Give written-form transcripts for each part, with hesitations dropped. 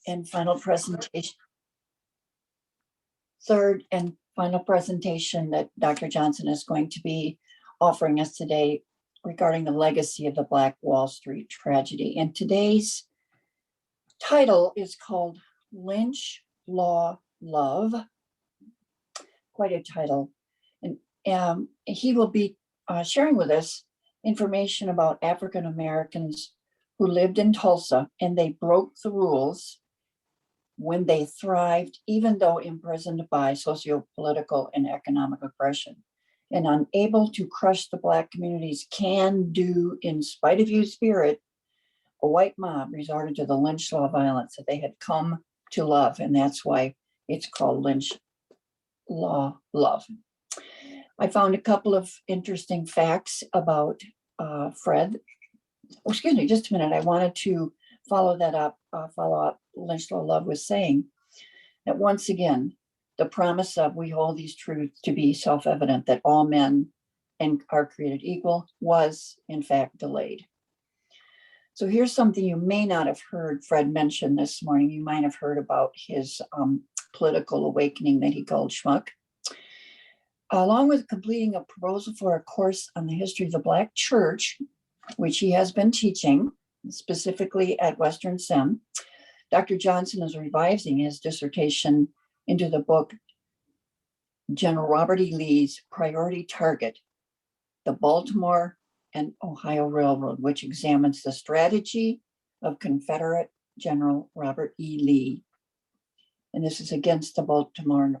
and final presentation. Third and final presentation that Dr. Johnson is going to be offering us today regarding the legacy of the Black Wall Street tragedy. And today's title is called Lynch Law Love. Quite a title. And he will be sharing with us information about African Americans who lived in Tulsa, and they broke the rules when they thrived, even though imprisoned by socio-political and economic oppression, and unable to crush the Black community's can-do, in spite of you spirit, a white mob resorted to the lynch law violence that they had come to love, and that's why it's called Lynch Law Love. I found a couple of interesting facts about Fred. Oh, excuse me, just a minute. I wanted to follow up Lynch Law Love was saying that once again, the promise of we hold these truths to be self-evident that all men are created equal was in fact delayed. So here's something you may not have heard Fred mention this morning. You might have heard about his political awakening that he called Schmuck. Along with completing a proposal for a course on the history of the Black church, which he has been teaching, specifically at Western Sem, Dr. Johnson is revising his dissertation into the book General Robert E. Lee's Priority Target, the Baltimore and Ohio Railroad, which examines the strategy of Confederate General Robert E. Lee. And this is against the Baltimore and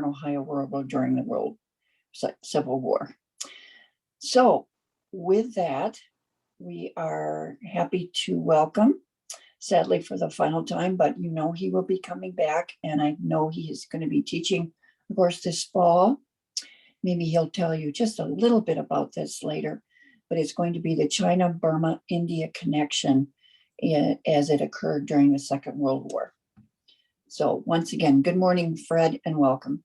Ohio Railroad during the Civil War. So with that, we are happy to welcome, sadly for the final time, but you know he will be coming back, and I know he is going to be teaching, of course, this fall. Maybe he'll tell you just a little bit about this later, but it's going to be the China-Burma-India connection as it occurred during the Second World War. So once again, good morning, Fred, and welcome.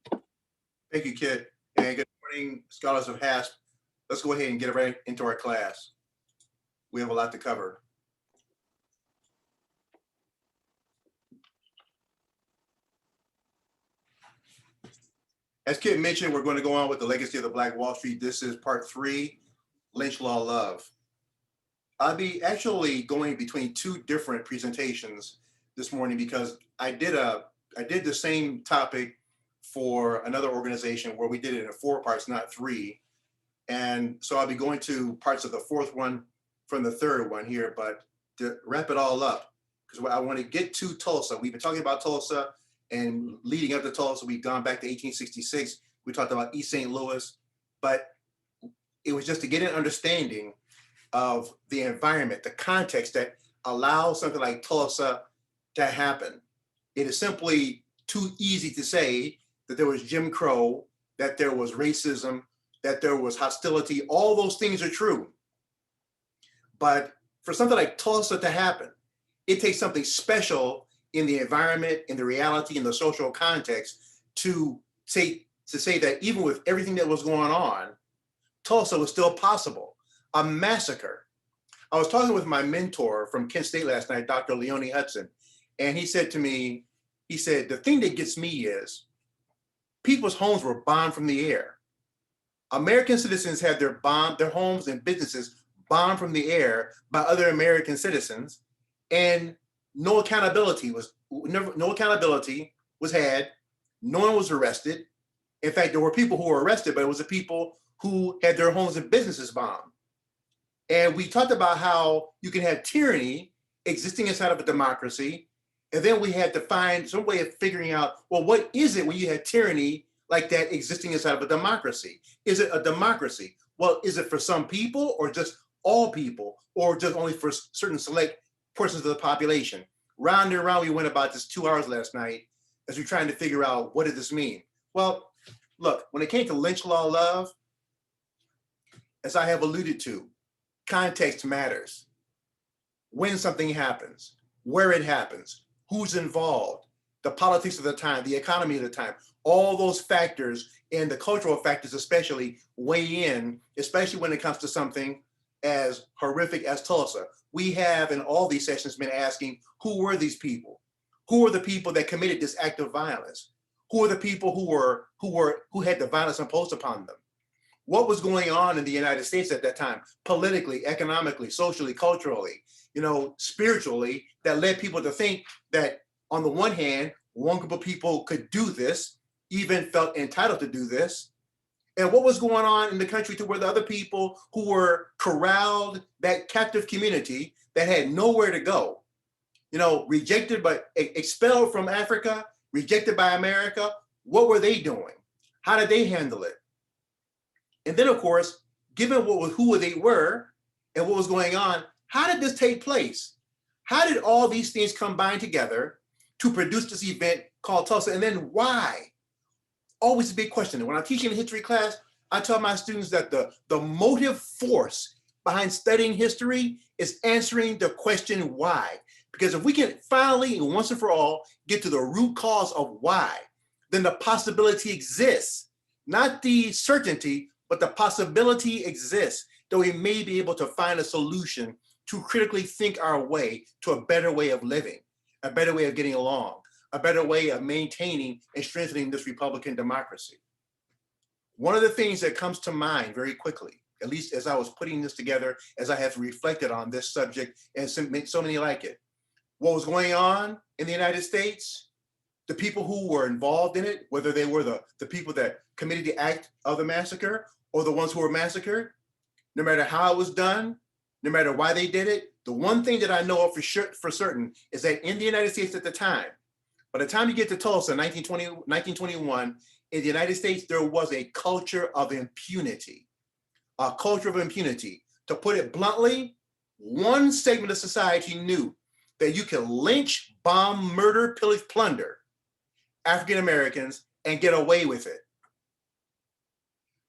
Thank you, Kit, and good morning, scholars of HASP. Let's go ahead and get right into our class. We have a lot to cover. As Kit mentioned, we're going to go on with the legacy of the Black Wall Street. This is part 3, Lynch Law Love. I'll be actually going between 2 different presentations this morning because I did the same topic for another organization where we did it in 4 parts, not 3. And so I'll be going to parts of the 4th one from the 3rd one here, but to wrap it all up, because I want to get to Tulsa. We've been talking about Tulsa, and leading up to Tulsa, we've gone back to 1866. We talked about East St. Louis, but it was just to get an understanding of the environment, the context that allows something like Tulsa to happen. It is simply too easy to say that there was Jim Crow, that there was racism, that there was hostility. All those things are true. But for something like Tulsa to happen, it takes something special in the environment, in the reality, in the social context to say that even with everything that was going on, Tulsa was still possible. A massacre. I was talking with my mentor from Kent State last night, Dr. Leone Hudson, and he said to me, he said, the thing that gets me is people's homes were bombed from the air. American citizens had their homes and businesses bombed from the air by other American citizens, and no accountability was had. No one was arrested. In fact, there were people who were arrested, but it was the people who had their homes and businesses bombed. And we talked about how you can have tyranny existing inside of a democracy, and then we had to find some way of figuring out, well, what is it when you have tyranny like that existing inside of a democracy? Is it a democracy? Well, is it for some people or just all people or just only for certain select portions of the population? Round and round we went about this 2 hours last night as we're trying to figure out what does this mean? Well, look, when it came to lynch law love, as I have alluded to, context matters. When something happens, where it happens, who's involved, the politics of the time, the economy of the time, all those factors and the cultural factors especially weigh in, especially when it comes to something as horrific as Tulsa, we have in all these sessions been asking, who were these people? Who are the people that committed this act of violence? Who are the people who had the violence imposed upon them? What was going on in the United States at that time, politically, economically, socially, culturally, spiritually, that led people to think that on the one hand, one group of people could do this, even felt entitled to do this. And what was going on in the country to where the other people who were corralled, that captive community that had nowhere to go, rejected, but expelled from Africa, rejected by America, what were they doing? How did they handle it? And then, of course, given who they were and what was going on, how did this take place? How did all these things combine together to produce this event called Tulsa? And then why? Always a big question. And when I'm teaching a history class, I tell my students that the motive force behind studying history is answering the question why. Because if we can finally and once and for all get to the root cause of why, then the possibility exists, not the certainty, but the possibility exists that we may be able to find a solution to critically think our way to a better way of living, a better way of getting along, a better way of maintaining and strengthening this Republican democracy. One of the things that comes to mind very quickly, at least as I was putting this together, as I have reflected on this subject and so many like it, what was going on in the United States, the people who were involved in it, whether they were the people that committed the act of the massacre or the ones who were massacred, no matter how it was done, no matter why they did it, the one thing that I know of for certain is that in the United States at the time, by the time you get to Tulsa, 1921, in the United States, there was a culture of impunity, a culture of impunity. To put it bluntly, one segment of society knew that you can lynch, bomb, murder, pillage, plunder African Americans and get away with it.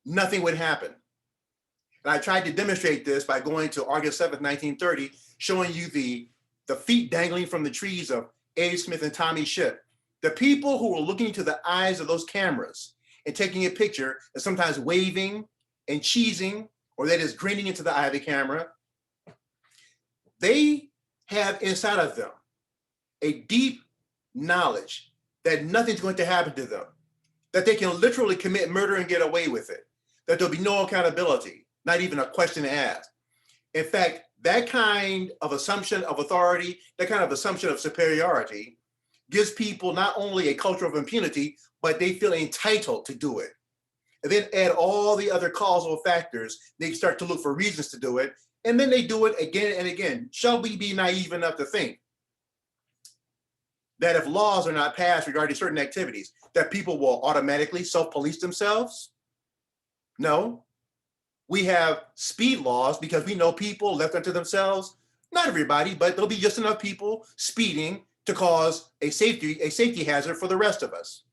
Nothing would happen. And I tried to demonstrate this by going to August 7th, 1930, showing you the feet dangling from the trees of Abe Smith and Tommy Shipp. The people who were looking into the eyes of those cameras and taking a picture and sometimes waving and cheesing, or that is grinning into the eye of the camera, they have inside of them a deep knowledge that nothing's going to happen to them, that they can literally commit murder and get away with it, that there'll be no accountability, not even a question asked. In fact, that kind of assumption of authority, that kind of assumption of superiority gives people not only a culture of impunity, but they feel entitled to do it. And then add all the other causal factors, they start to look for reasons to do it, and then they do it again and again. Shall we be naive enough to think that if laws are not passed regarding certain activities, that people will automatically self-police themselves? No. We have speed laws because we know people left unto themselves, not everybody, but there'll be just enough people speeding to cause a safety hazard for the rest of us.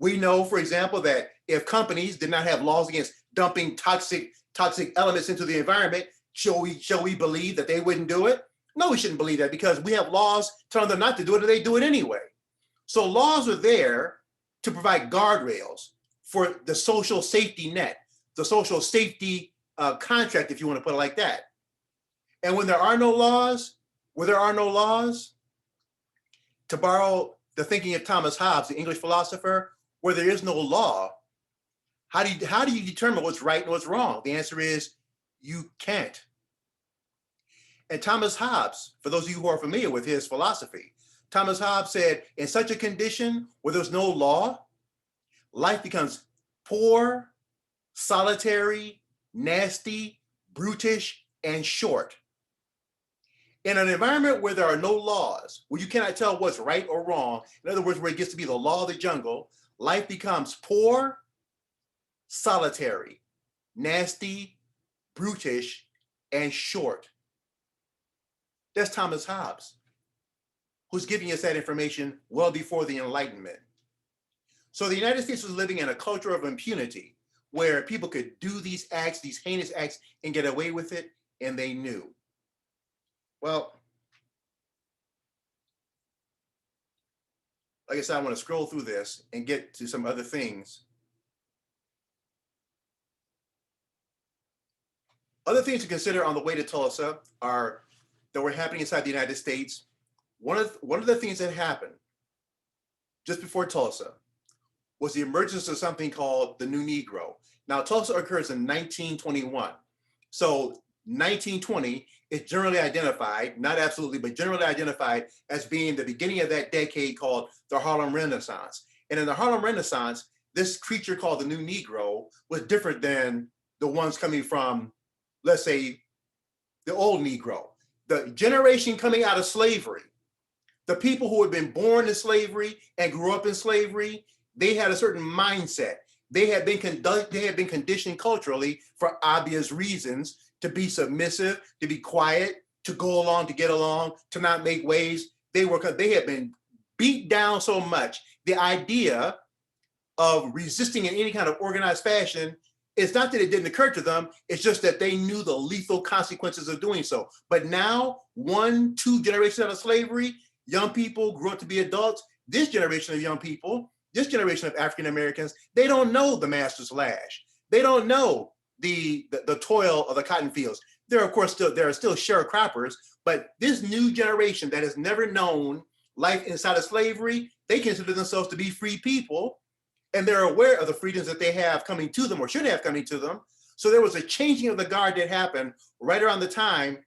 We know, for example, that if companies did not have laws against dumping toxic elements into the environment, shall we believe that they wouldn't do it? No, we shouldn't believe that, because we have laws telling them not to do it, and they do it anyway. So laws are there to provide guardrails for the social safety net, the social safety contract, if you want to put it like that. And when there are no laws, to borrow the thinking of Thomas Hobbes, the English philosopher, where there is no law, how do you determine what's right and what's wrong? The answer is you can't. And Thomas Hobbes, for those of you who are familiar with his philosophy, Thomas Hobbes said, in such a condition where there's no law, life becomes poor, solitary, nasty, brutish, and short. In an environment where there are no laws, where you cannot tell what's right or wrong, in other words, where it gets to be the law of the jungle, life becomes poor, solitary, nasty, brutish, and short. That's Thomas Hobbes, who's giving us that information well before the Enlightenment. So the United States was living in a culture of impunity where people could do these acts, these heinous acts, and get away with it, and they knew. Well, like I said, I want to scroll through this and get to some other things. Other things to consider on the way to Tulsa are that were happening inside the United States, one of the things that happened just before Tulsa was the emergence of something called the New Negro. Now, Tulsa occurs in 1921. So 1920 is generally identified, not absolutely, but generally identified as being the beginning of that decade called the Harlem Renaissance. And in the Harlem Renaissance, this creature called the New Negro was different than the ones coming from, let's say, the old Negro. The generation coming out of slavery, the people who had been born in slavery and grew up in slavery, they had a certain mindset. They had been conditioned culturally for obvious reasons to be submissive, to be quiet, to go along, to get along, to not make waves. They had been beat down so much. The idea of resisting in any kind of organized fashion, it's not that it didn't occur to them, it's just that they knew the lethal consequences of doing so. But now, 1-2 generations out of slavery, young people grew up to be adults. This generation of young people, this generation of African Americans, they don't know the master's lash. They don't know the toil of the cotton fields. There are still sharecroppers, but this new generation that has never known life inside of slavery, they consider themselves to be free people, and they're aware of the freedoms that they have coming to them or should have coming to them. So there was a changing of the guard that happened right around the time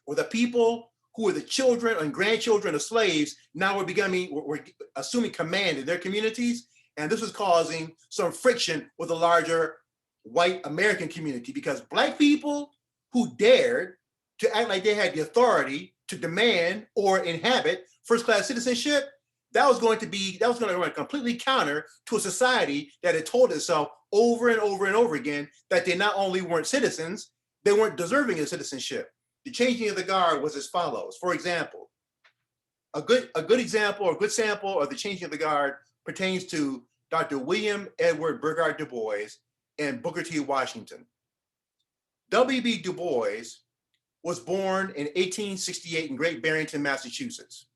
where the people who were the children and grandchildren of slaves now were assuming command in their communities. And this was causing some friction with the larger white American community, because Black people who dared to act like they had the authority to demand or inhabit first-class citizenship, that was going to run completely counter to a society that had told itself over and over and over again that they not only weren't citizens, they weren't deserving of citizenship. The changing of the guard was as follows. For example, a good example or a good sample of the changing of the guard pertains to Dr. William Edward Burghardt Du Bois and Booker T. Washington. W.B. Du Bois was born in 1868 in Great Barrington, Massachusetts.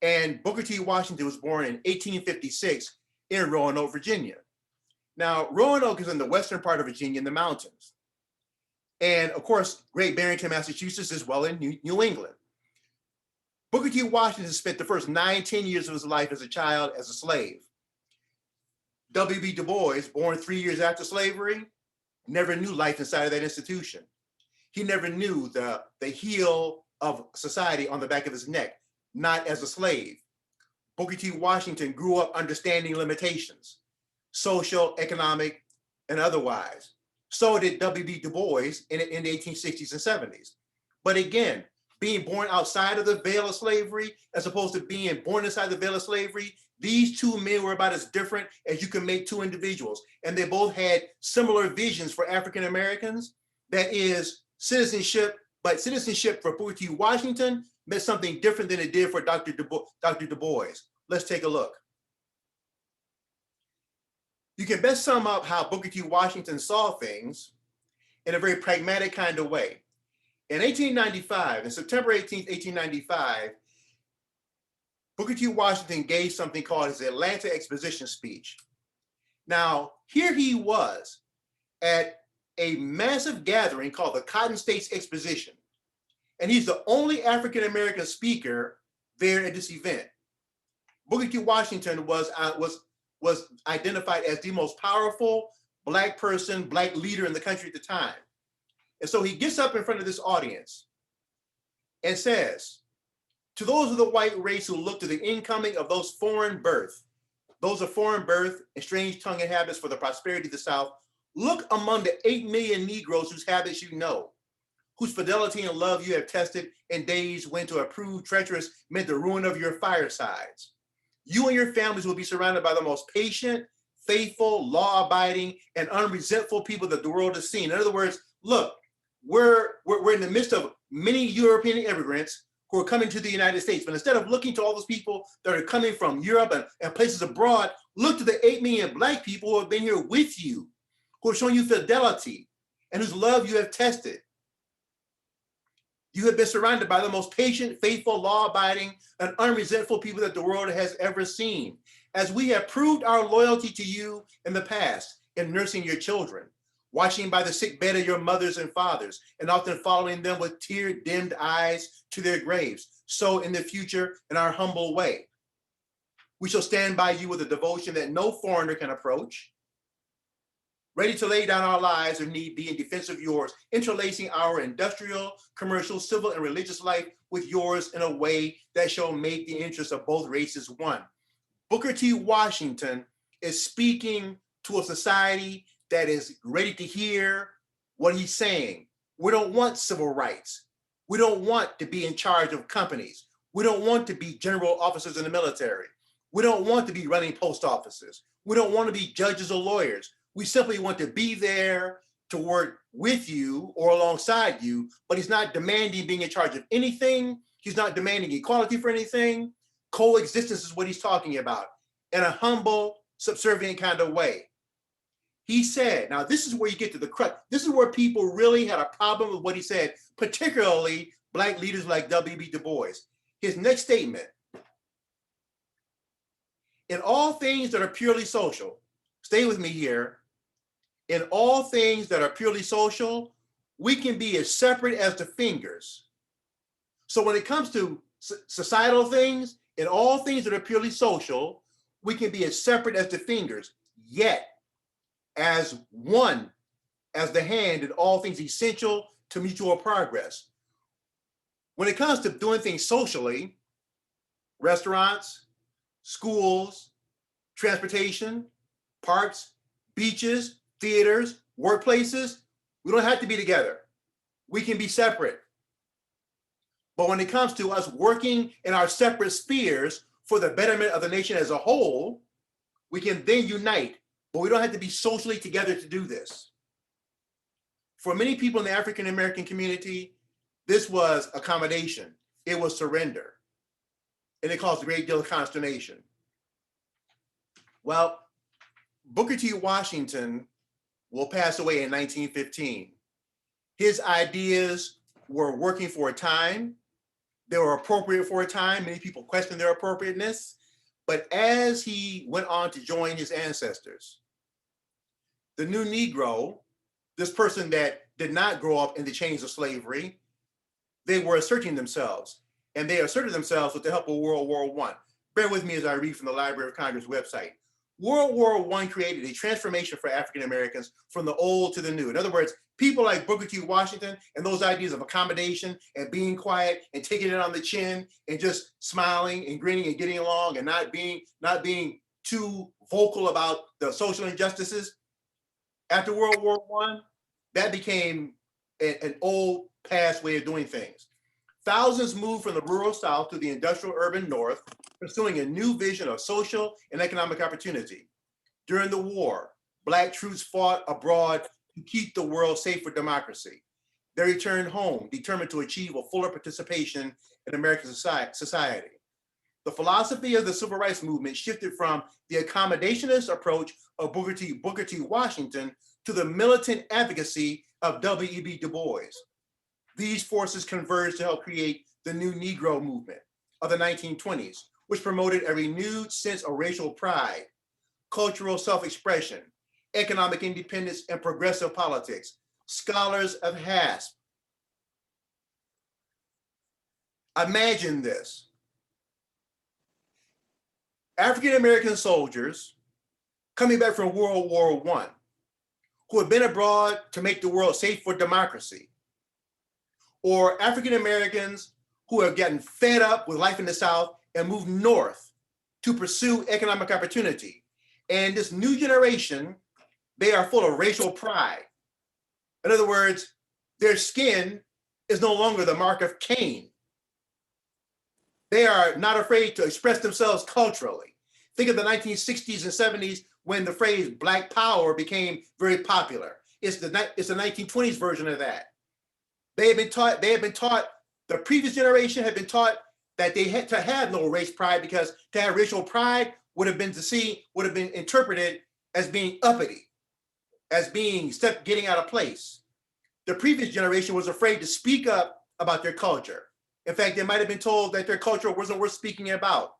And Booker T. Washington was born in 1856 in Roanoke, Virginia. Now, Roanoke is in the western part of Virginia in the mountains. And of course, Great Barrington, Massachusetts is well in New England. Booker T. Washington spent the first 9-10 years of his life as a child as a slave. W.B. Du Bois, born 3 years after slavery, never knew life inside of that institution. He never knew the heel of society on the back of his neck, not as a slave. Booker T. Washington grew up understanding limitations, social, economic, and otherwise. So did W.B. Du Bois in the 1860s and 70s. But again, being born outside of the veil of slavery, as opposed to being born inside the veil of slavery, these two men were about as different as you can make two individuals. And they both had similar visions for African Americans. That is citizenship, but citizenship for Booker T. Washington meant something different than it did for Dr. Du Bois. Let's take a look. You can best sum up how Booker T. Washington saw things in a very pragmatic kind of way. In 1895, in September 18th, 1895, Booker T. Washington gave something called his Atlanta Exposition speech. Now, here he was at a massive gathering called the Cotton States Exposition. And he's the only African-American speaker there at this event. Booker T. Washington was identified as the most powerful Black person, Black leader in the country at the time. And so he gets up in front of this audience and says, to those of the white race who look to the incoming of those of foreign birth and strange tongue and habits for the prosperity of the South, look among the 8 million Negroes whose habits you know, whose fidelity and love you have tested in days when to approve treacherous meant the ruin of your firesides. You and your families will be surrounded by the most patient, faithful, law-abiding, and unresentful people that the world has seen. In other words, look, we're in the midst of many European immigrants who are coming to the United States. But instead of looking to all those people that are coming from Europe and places abroad, look to the 8 million Black people who have been here with you, who have shown you fidelity and whose love you have tested. You have been surrounded by the most patient, faithful, law-abiding, and unresentful people that the world has ever seen. As we have proved our loyalty to you in the past in nursing your children, watching by the sick bed of your mothers and fathers, and often following them with tear-dimmed eyes to their graves. So in the future, in our humble way, we shall stand by you with a devotion that no foreigner can approach, ready to lay down our lives if need be in defense of yours, interlacing our industrial, commercial, civil, and religious life with yours in a way that shall make the interests of both races one. Booker T. Washington is speaking to a society that is ready to hear what he's saying. We don't want civil rights. We don't want to be in charge of companies. We don't want to be general officers in the military. We don't want to be running post offices. We don't want to be judges or lawyers. We simply want to be there to work with you or alongside you, but he's not demanding being in charge of anything. He's not demanding equality for anything. Coexistence is what he's talking about in a humble, subservient kind of way. He said, now this is where you get to the crux. This is where people really had a problem with what he said, particularly Black leaders like W.B. Du Bois. His next statement, in all things that are purely social, stay with me here, in all things that are purely social, we can be as separate as the fingers. So when it comes to societal things, in all things that are purely social, we can be as separate as the fingers, yet as one, as the hand in all things essential to mutual progress. When it comes to doing things socially, restaurants, schools, transportation, parks, beaches, theaters, workplaces, we don't have to be together. We can be separate. But when it comes to us working in our separate spheres for the betterment of the nation as a whole, we can then unite, but we don't have to be socially together to do this. For many people in the African American community, this was accommodation. It was surrender. And it caused a great deal of consternation. Well, Booker T. Washington will pass away in 1915. His ideas were working for a time. They were appropriate for a time. Many people questioned their appropriateness. But as he went on to join his ancestors, the new Negro, this person that did not grow up in the chains of slavery, they were asserting themselves. And they asserted themselves with the help of World War I. Bear with me as I read from the Library of Congress website. World War I created a transformation for African Americans from the old to the new. In other words, people like Booker T. Washington and those ideas of accommodation and being quiet and taking it on the chin and just smiling and grinning and getting along and not being too vocal about the social injustices. After World War I, that became an old past way of doing things. Thousands moved from the rural South to the industrial urban North, pursuing a new vision of social and economic opportunity. During the war, Black troops fought abroad to keep the world safe for democracy. They returned home, determined to achieve a fuller participation in American society. The philosophy of the civil rights movement shifted from the accommodationist approach of Booker T. Washington to the militant advocacy of W.E.B. Du Bois. These forces converged to help create the new Negro movement of the 1920s, which promoted a renewed sense of racial pride, cultural self-expression, economic independence, and progressive politics. Scholars of HASP. Imagine this. African-American soldiers coming back from World War I, who had been abroad to make the world safe for democracy, or African-Americans who have gotten fed up with life in the South and moved north to pursue economic opportunity. And this new generation, they are full of racial pride. In other words, their skin is no longer the mark of Cain. They are not afraid to express themselves culturally. Think of the 1960s and 70s when the phrase Black Power became very popular. It's the 1920s version of that. They have been taught, the previous generation had been taught that they had to have no race pride, because to have racial pride would have been interpreted as being uppity, as being getting out of place. The previous generation was afraid to speak up about their culture. In fact, they might have been told that their culture wasn't worth speaking about.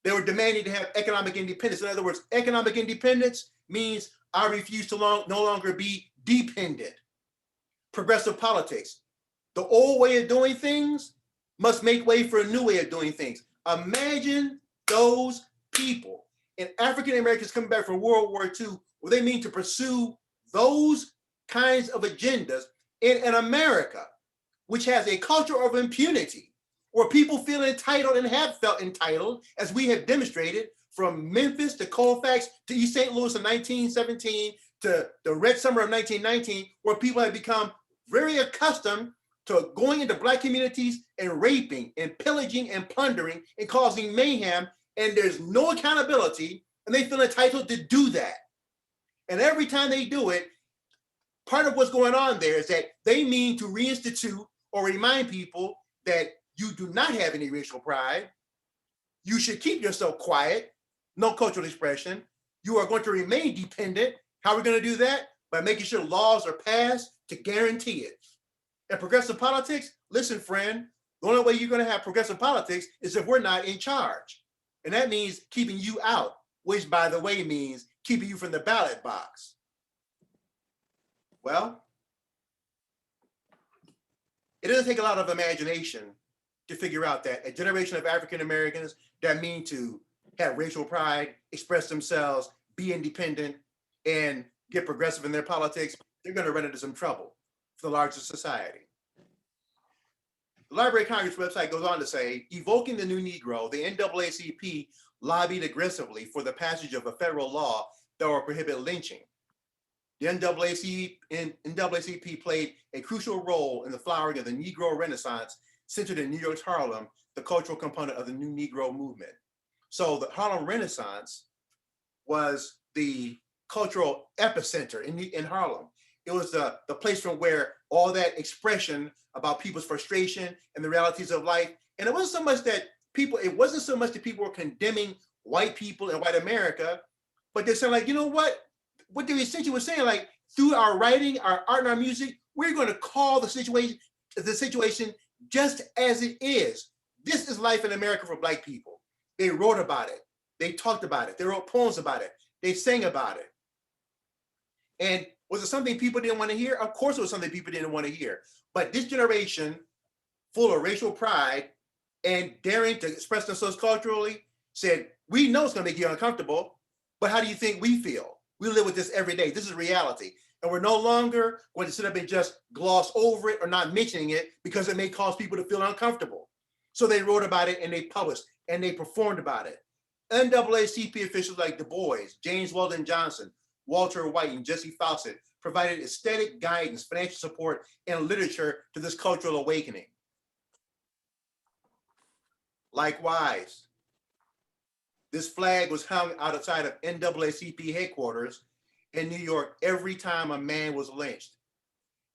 They were demanding to have economic independence. In other words, economic independence means I refuse to no longer be dependent. Progressive politics. The old way of doing things must make way for a new way of doing things. Imagine those people and African Americans coming back from World War II, where they mean to pursue those kinds of agendas in an America which has a culture of impunity, where people feel entitled and have felt entitled, as we have demonstrated, from Memphis to Colfax to East St. Louis in 1917 to the Red Summer of 1919, where people have become very accustomed to going into Black communities and raping and pillaging and plundering and causing mayhem, and there's no accountability, and they feel entitled to do that. And every time they do it, part of what's going on there is that they mean to reinstitute or remind people that you do not have any racial pride. You should keep yourself quiet, no cultural expression. You are going to remain dependent. How are we going to do that? By making sure laws are passed to guarantee it. And progressive politics, listen, friend, the only way you're going to have progressive politics is if we're not in charge. And that means keeping you out, which, by the way, means keeping you from the ballot box. Well, it doesn't take a lot of imagination to figure out that a generation of African Americans that mean to have racial pride, express themselves, be independent, and get progressive in their politics, they're going to run into some trouble for the larger society. The Library of Congress website goes on to say, evoking the new Negro, the NAACP lobbied aggressively for the passage of a federal law that will prohibit lynching. The NAACP played a crucial role in the flowering of the Negro Renaissance, centered in New York's Harlem, the cultural component of the new Negro movement. So the Harlem Renaissance was the cultural epicenter in Harlem. It was the place from where all that expression about people's frustration and the realities of life. And it wasn't so much that people were condemning white people and white America, but they're saying, like, you know what they essentially were saying, like, through our writing, our art, and our music, we're going to call the situation just as it is. This is life in America for Black people. They wrote about it. They talked about it. They wrote poems about it. They sang about it. And was it something people didn't want to hear? Of course it was something people didn't want to hear. But this generation, full of racial pride and daring to express themselves culturally, said, we know it's going to make you uncomfortable, but how do you think we feel? We live with this every day. This is reality. And we're no longer going to sit up and just gloss over it or not mentioning it because it may cause people to feel uncomfortable. So they wrote about it and they published and they performed about it. NAACP officials like Du Bois, James Weldon Johnson, Walter White, and Jesse Fawcett provided aesthetic guidance, financial support, and literature to this cultural awakening. Likewise, this flag was hung outside of NAACP headquarters in New York every time a man was lynched.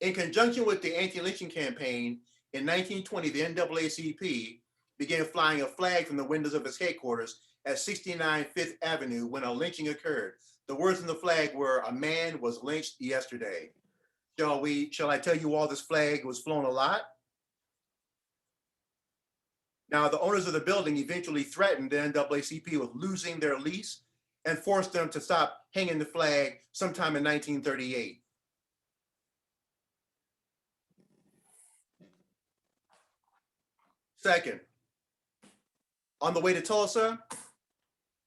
In conjunction with the anti-lynching campaign, in 1920, the NAACP began flying a flag from the windows of its headquarters at 69 Fifth Avenue when a lynching occurred. The words on the flag were, "A man was lynched yesterday." Shall I tell you all this flag was flown a lot? Now, the owners of the building eventually threatened the NAACP with losing their lease and forced them to stop hanging the flag sometime in 1938. Second, on the way to Tulsa,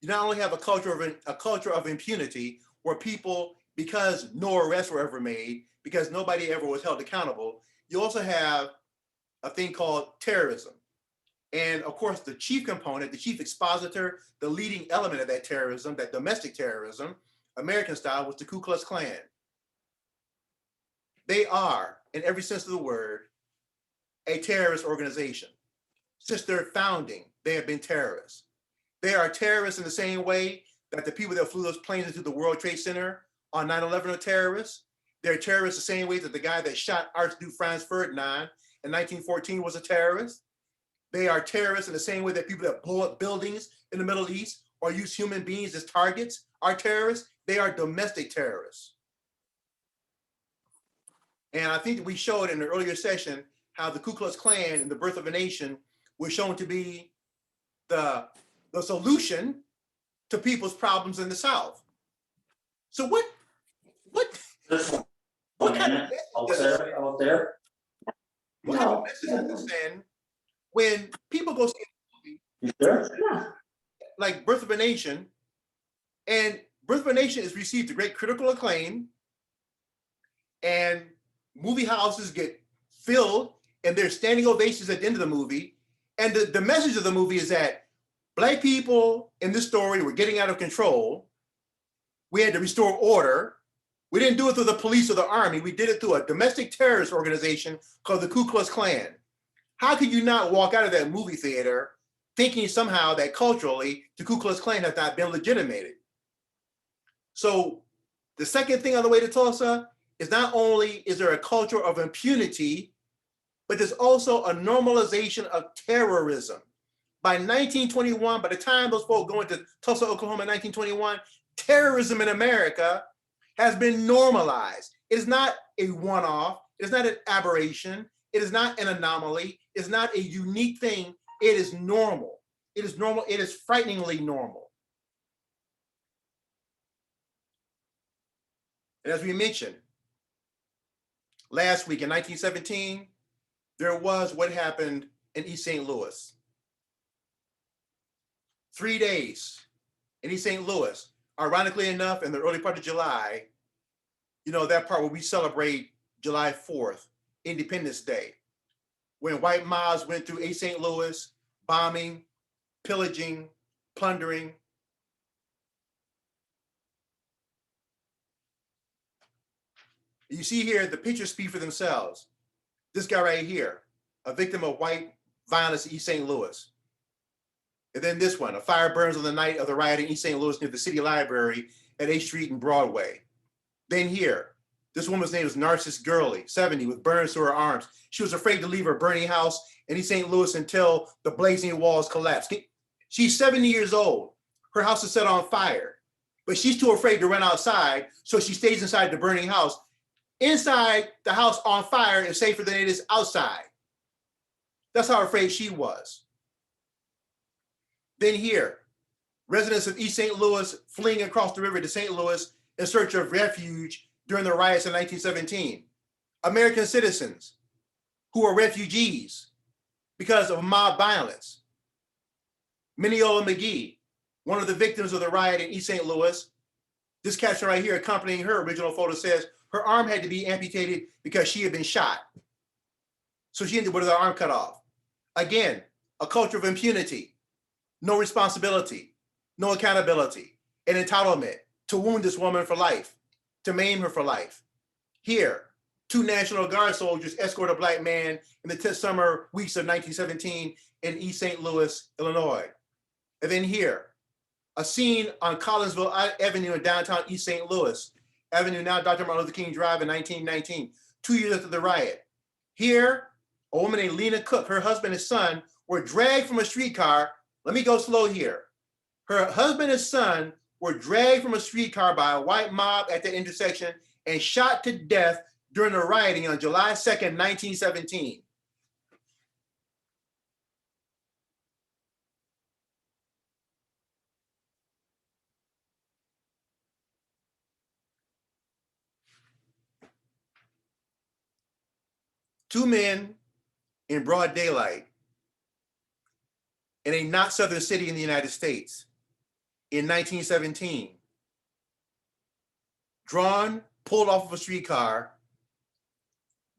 you not only have a culture of impunity where people, because no arrests were ever made, because nobody ever was held accountable, you also have a thing called terrorism. And of course, the chief component, the chief expositor, the leading element of that terrorism, that domestic terrorism, American style, was the Ku Klux Klan. They are, in every sense of the word, a terrorist organization. Since their founding, they have been terrorists. They are terrorists in the same way that the people that flew those planes into the World Trade Center on 9/11 are terrorists. They're terrorists the same way that the guy that shot Archduke Franz Ferdinand in 1914 was a terrorist. They are terrorists in the same way that people that blow up buildings in the Middle East or use human beings as targets are terrorists. They are domestic terrorists. And I think that we showed in the earlier session how the Ku Klux Klan and the Birth of a Nation was shown to be the solution to people's problems in the South. So what What? This What one, kind in of it, out message does it there, out there. What kind of No, message does it send when people go see a movie You sure? yeah, like Birth of a Nation, and Birth of a Nation is received a great critical acclaim, and movie houses get filled, and there's standing ovations at the end of the movie, and the message of the movie is that Black people in this story were getting out of control. We had to restore order. We didn't do it through the police or the army. We did it through a domestic terrorist organization called the Ku Klux Klan. How could you not walk out of that movie theater thinking somehow that culturally the Ku Klux Klan has not been legitimated? So the second thing on the way to Tulsa is not only is there a culture of impunity, but there's also a normalization of terrorism. By 1921, by the time those folks go into Tulsa, Oklahoma in 1921, terrorism in America has been normalized. It is not a one-off. It is not an aberration. It is not an anomaly. It's not a unique thing. It is normal. It is normal. It is frighteningly normal. And as we mentioned, last week in 1917, there was what happened in East St. Louis. 3 days in East St. Louis. Ironically enough, in the early part of July, you know, that part where we celebrate July 4th, Independence Day, when white mobs went through East St. Louis, bombing, pillaging, plundering. You see here, the pictures speak for themselves. This guy right here, a victim of white violence in East St. Louis. And then this one, a fire burns on the night of the riot in East St. Louis near the city library at 8th Street and Broadway. Then here, this woman's name is Narcissus Gurley, 70, with burns to her arms. She was afraid to leave her burning house in East St. Louis until the blazing walls collapsed. She's 70 years old. Her house is set on fire, but she's too afraid to run outside, so she stays inside the burning house. Inside the house on fire is safer than it is outside. That's how afraid she was. Then here, residents of East St. Louis fleeing across the river to St. Louis in search of refuge during the riots in 1917. American citizens who are refugees because of mob violence. Mineola McGee, one of the victims of the riot in East St. Louis. This caption right here accompanying her original photo says her arm had to be amputated because she had been shot. So she ended with her arm cut off. Again, a culture of impunity, no responsibility, no accountability, an entitlement to wound this woman for life, to maim her for life. Here, 2 National Guard soldiers escort a Black man in the 10th summer weeks of 1917 in East St. Louis, Illinois. And then here, a scene on Collinsville Avenue in downtown East St. Louis, Avenue now Dr. Martin Luther King Drive in 1919, 2 years after the riot. Here, a woman named Lena Cook, her husband and son were dragged from a streetcar. Let me go slow here. Her husband and son were dragged from a streetcar by a white mob at the intersection and shot to death during the rioting on July 2nd, 1917. Two men in broad daylight in a not southern city in the United States in 1917, drawn, pulled off of a streetcar,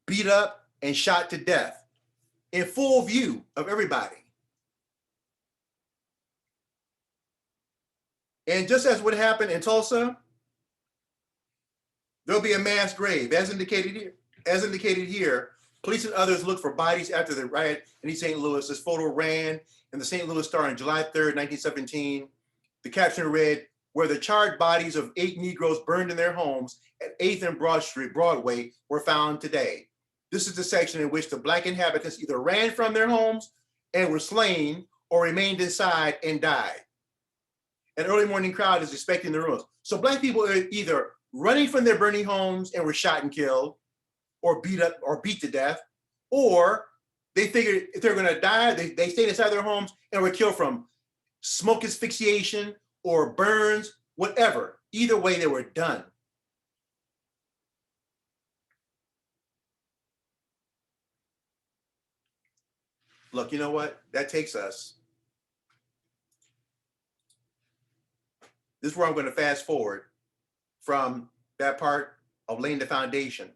beat up, and shot to death in full view of everybody. And just as would happen in Tulsa, there'll be a mass grave, as indicated here. Police and others looked for bodies after the riot in East St. Louis. This photo ran in the St. Louis Star on July 3rd, 1917. The caption read, "Where the charred bodies of 8 Negroes burned in their homes at 8th and Broad Street, Broadway, were found today." This is the section in which the Black inhabitants either ran from their homes and were slain or remained inside and died. An early morning crowd is expecting the ruins. So Black people are either running from their burning homes and were shot and killed, or beat up or beat to death, or they figured if they're gonna die, they stayed inside their homes and were killed from smoke asphyxiation or burns, whatever. Either way, they were done. Look, you know what? That takes us. This is where I'm going to fast forward from that part of laying the foundation.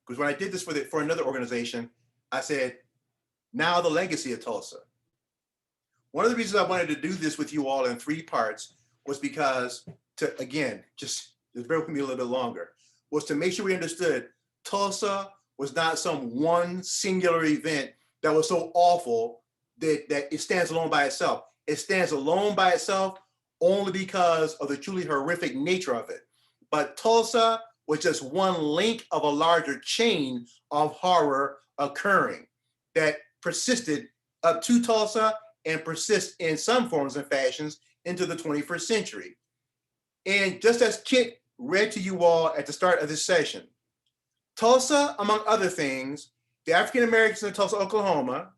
Because when I did this for another organization, I said, now the legacy of Tulsa. One of the reasons I wanted to do this with you all in 3 parts was because to, again, just bear with me a little bit longer, was to make sure we understood Tulsa was not some one singular event that was so awful that it stands alone by itself. It stands alone by itself only because of the truly horrific nature of it. But Tulsa was just one link of a larger chain of horror occurring that persisted up to Tulsa and persists in some forms and fashions into the 21st century. And just as Kit read to you all at the start of this session, Tulsa, among other things, the African Americans in Tulsa, Oklahoma,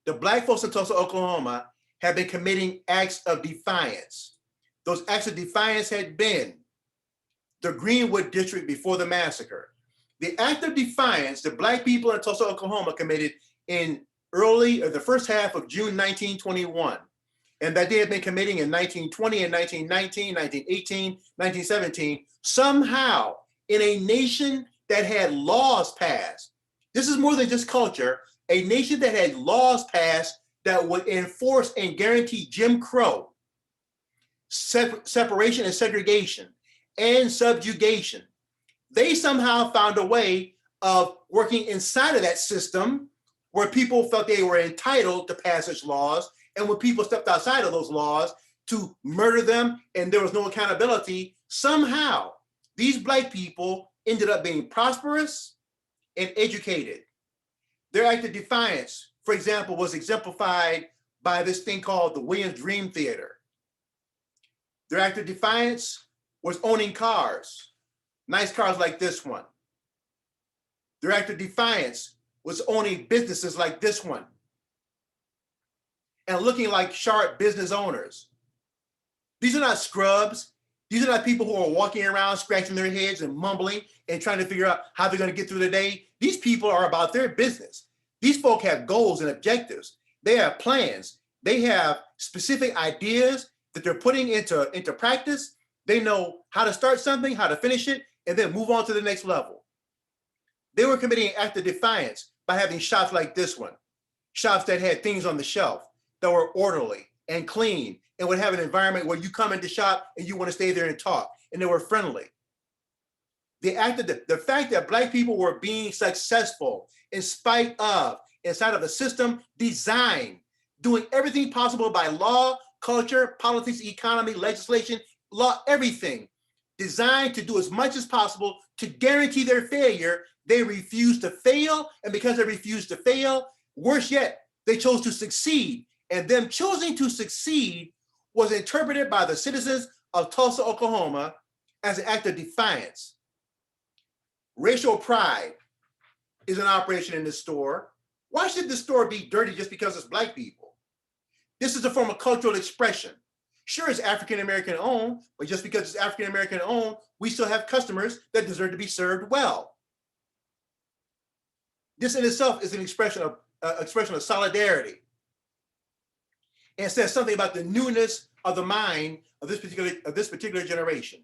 the Black folks in Tulsa, Oklahoma, have been committing acts of defiance. Those acts of defiance had been the Greenwood District before the massacre. The act of defiance that Black people in Tulsa, Oklahoma committed in the first half of June 1921, and that they had been committing in 1920 and 1919, 1918, 1917, somehow in a nation that had laws passed. This is more than just culture, a nation that had laws passed that would enforce and guarantee Jim Crow, separation and segregation, and subjugation. They somehow found a way of working inside of that system where people felt they were entitled to pass such laws, and when people stepped outside of those laws to murder them and there was no accountability, somehow these Black people ended up being prosperous and educated. Their act of defiance, for example, was exemplified by this thing called the Williams Dream Theater. Their act of defiance was owning cars, nice cars like this one. Their act of defiance was owning businesses like this one and looking like sharp business owners. These are not scrubs. These are not people who are walking around scratching their heads and mumbling and trying to figure out how they're going to get through the day. These people are about their business. These folk have goals and objectives. They have plans. They have specific ideas that they're putting into practice. They know how to start something, how to finish it, and then move on to the next level. They were committing an act of defiance by having shops like this one, shops that had things on the shelf that were orderly and clean and would have an environment where you come into shop and you want to stay there and talk, and they were friendly. The fact that Black people were being successful in spite of, inside of a system designed, doing everything possible by law, culture, politics, economy, legislation, law, everything designed to do as much as possible to guarantee their failure. They refused to fail, and because they refused to fail, worse yet, they chose to succeed. And them choosing to succeed was interpreted by the citizens of Tulsa, Oklahoma as an act of defiance. Racial pride is an operation in this store. Why should this store be dirty just because it's Black people? This is a form of cultural expression. Sure, it's African-American owned, but just because it's African-American owned, we still have customers that deserve to be served well. This in itself is an expression of solidarity. And it says something about the newness of the mind of this particular generation.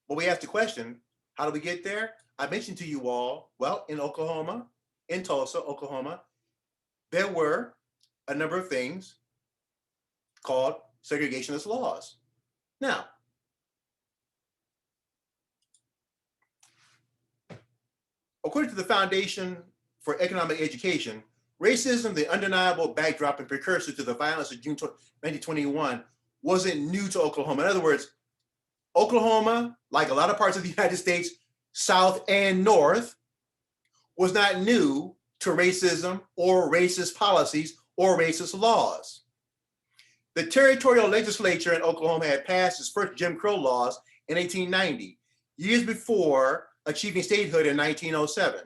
But we ask the question, how do we get there? I mentioned to you all, well, in Oklahoma, in Tulsa, Oklahoma, there were a number of things called segregationist laws. Now, according to the Foundation for Economic Education, racism, the undeniable backdrop and precursor to the violence of June 1921, wasn't new to Oklahoma. In other words, Oklahoma, like a lot of parts of the United States, South and North, was not new to racism or racist policies or racist laws. The territorial legislature in Oklahoma had passed its first Jim Crow laws in 1890, years before achieving statehood in 1907.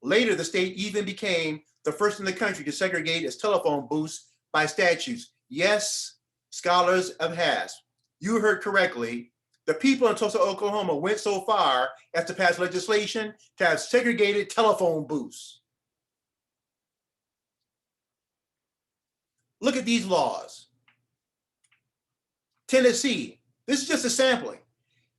Later, the state even became the first in the country to segregate its telephone booths by statutes. Yes, scholars of HASP, you heard correctly, The people in Tulsa, Oklahoma went so far as to pass legislation to have segregated telephone booths. Look at these laws. Tennessee, this is just a sampling.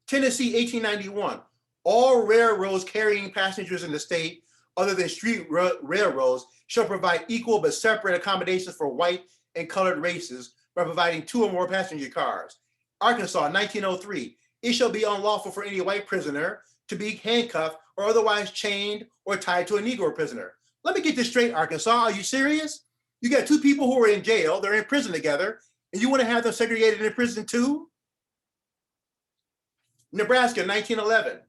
Tennessee, 1891, all railroads carrying passengers in the state other than street railroads shall provide equal but separate accommodations for white and colored races by providing 2 or more passenger cars. Arkansas, 1903, it shall be unlawful for any white prisoner to be handcuffed or otherwise chained or tied to a Negro prisoner. Let me get this straight, Arkansas. Are you serious? You got 2 people who are in jail, they're in prison together, and you want to have them segregated in prison too? Nebraska, 1911.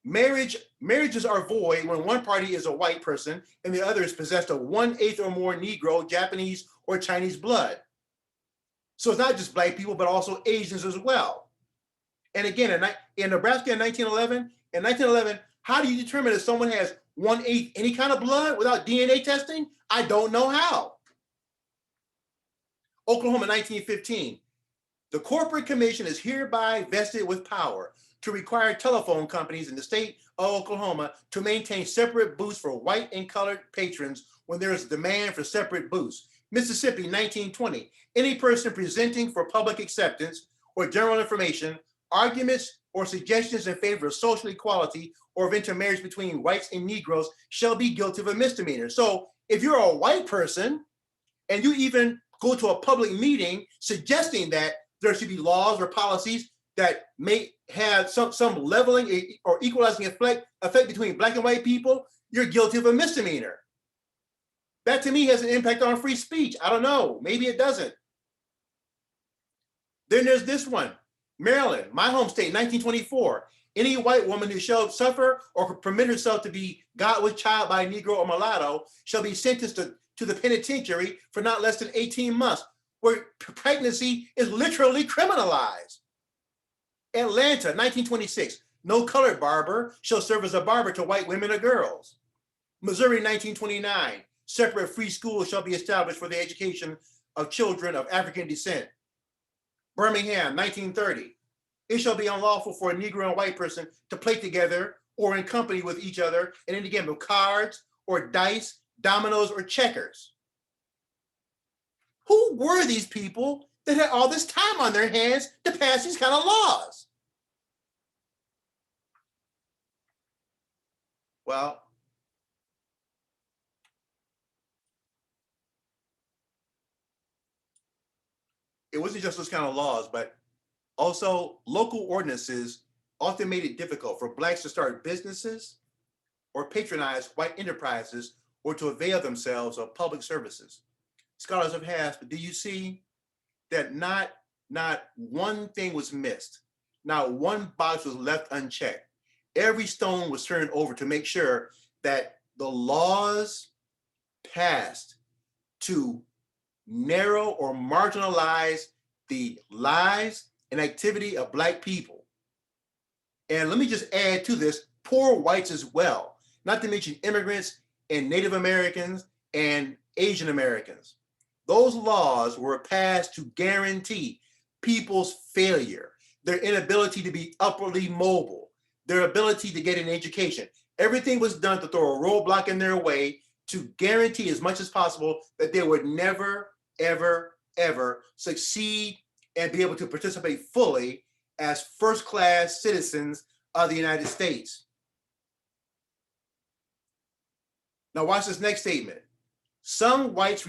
Marriages are void when one party is a white person and the other is possessed of 1/8 or more Negro, Japanese, or Chinese blood. So it's not just black people, but also Asians as well. And again, in Nebraska in 1911, how do you determine if someone has 1/8 any kind of blood without DNA testing? I don't know how. Oklahoma, 1915. The Corporate Commission is hereby vested with power to require telephone companies in the state of Oklahoma to maintain separate booths for white and colored patrons when there is a demand for separate booths. Mississippi, 1920. Any person presenting for public acceptance or general information, arguments or suggestions in favor of social equality or of intermarriage between whites and Negroes shall be guilty of a misdemeanor. So if you're a white person and you even go to a public meeting suggesting that there should be laws or policies that may have some leveling or equalizing effect between black and white people, you're guilty of a misdemeanor. That to me has an impact on free speech. I don't know, maybe it doesn't. Then there's this one, Maryland, my home state, 1924. Any white woman who shall suffer or permit herself to be got with child by a Negro or mulatto shall be sentenced to the penitentiary for not less than 18 months, where pregnancy is literally criminalized. Atlanta, 1926, no colored barber shall serve as a barber to white women or girls. Missouri, 1929, separate free schools shall be established for the education of children of African descent. Birmingham, 1930, it shall be unlawful for a Negro and white person to play together or in company with each other in any game of cards or dice, dominoes, or checkers. Who were these people that had all this time on their hands to pass these kind of laws? Well, it wasn't just those kind of laws, but also local ordinances often made it difficult for blacks to start businesses or patronize white enterprises or to avail themselves of public services. Scholars have asked, but do you see that not one thing was missed? Not one box was left unchecked. Every stone was turned over to make sure that the laws passed to narrow or marginalize the lives and activity of black people. And let me just add to this, poor whites as well, not to mention immigrants and Native Americans and Asian Americans. Those laws were passed to guarantee people's failure, their inability to be upwardly mobile, their ability to get an education. Everything was done to throw a roadblock in their way to guarantee as much as possible that they would never, ever, ever succeed and be able to participate fully as first-class citizens of the United States. Now watch this next statement. Some whites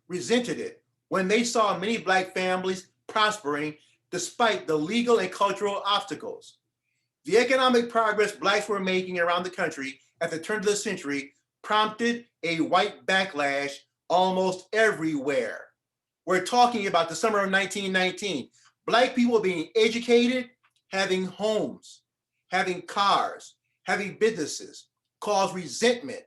resented it when they saw many black families prospering despite the legal and cultural obstacles. The economic progress blacks were making around the country at the turn of the century prompted a white backlash almost everywhere. We're talking about the summer of 1919. Black people being educated, having homes, having cars, having businesses, caused resentment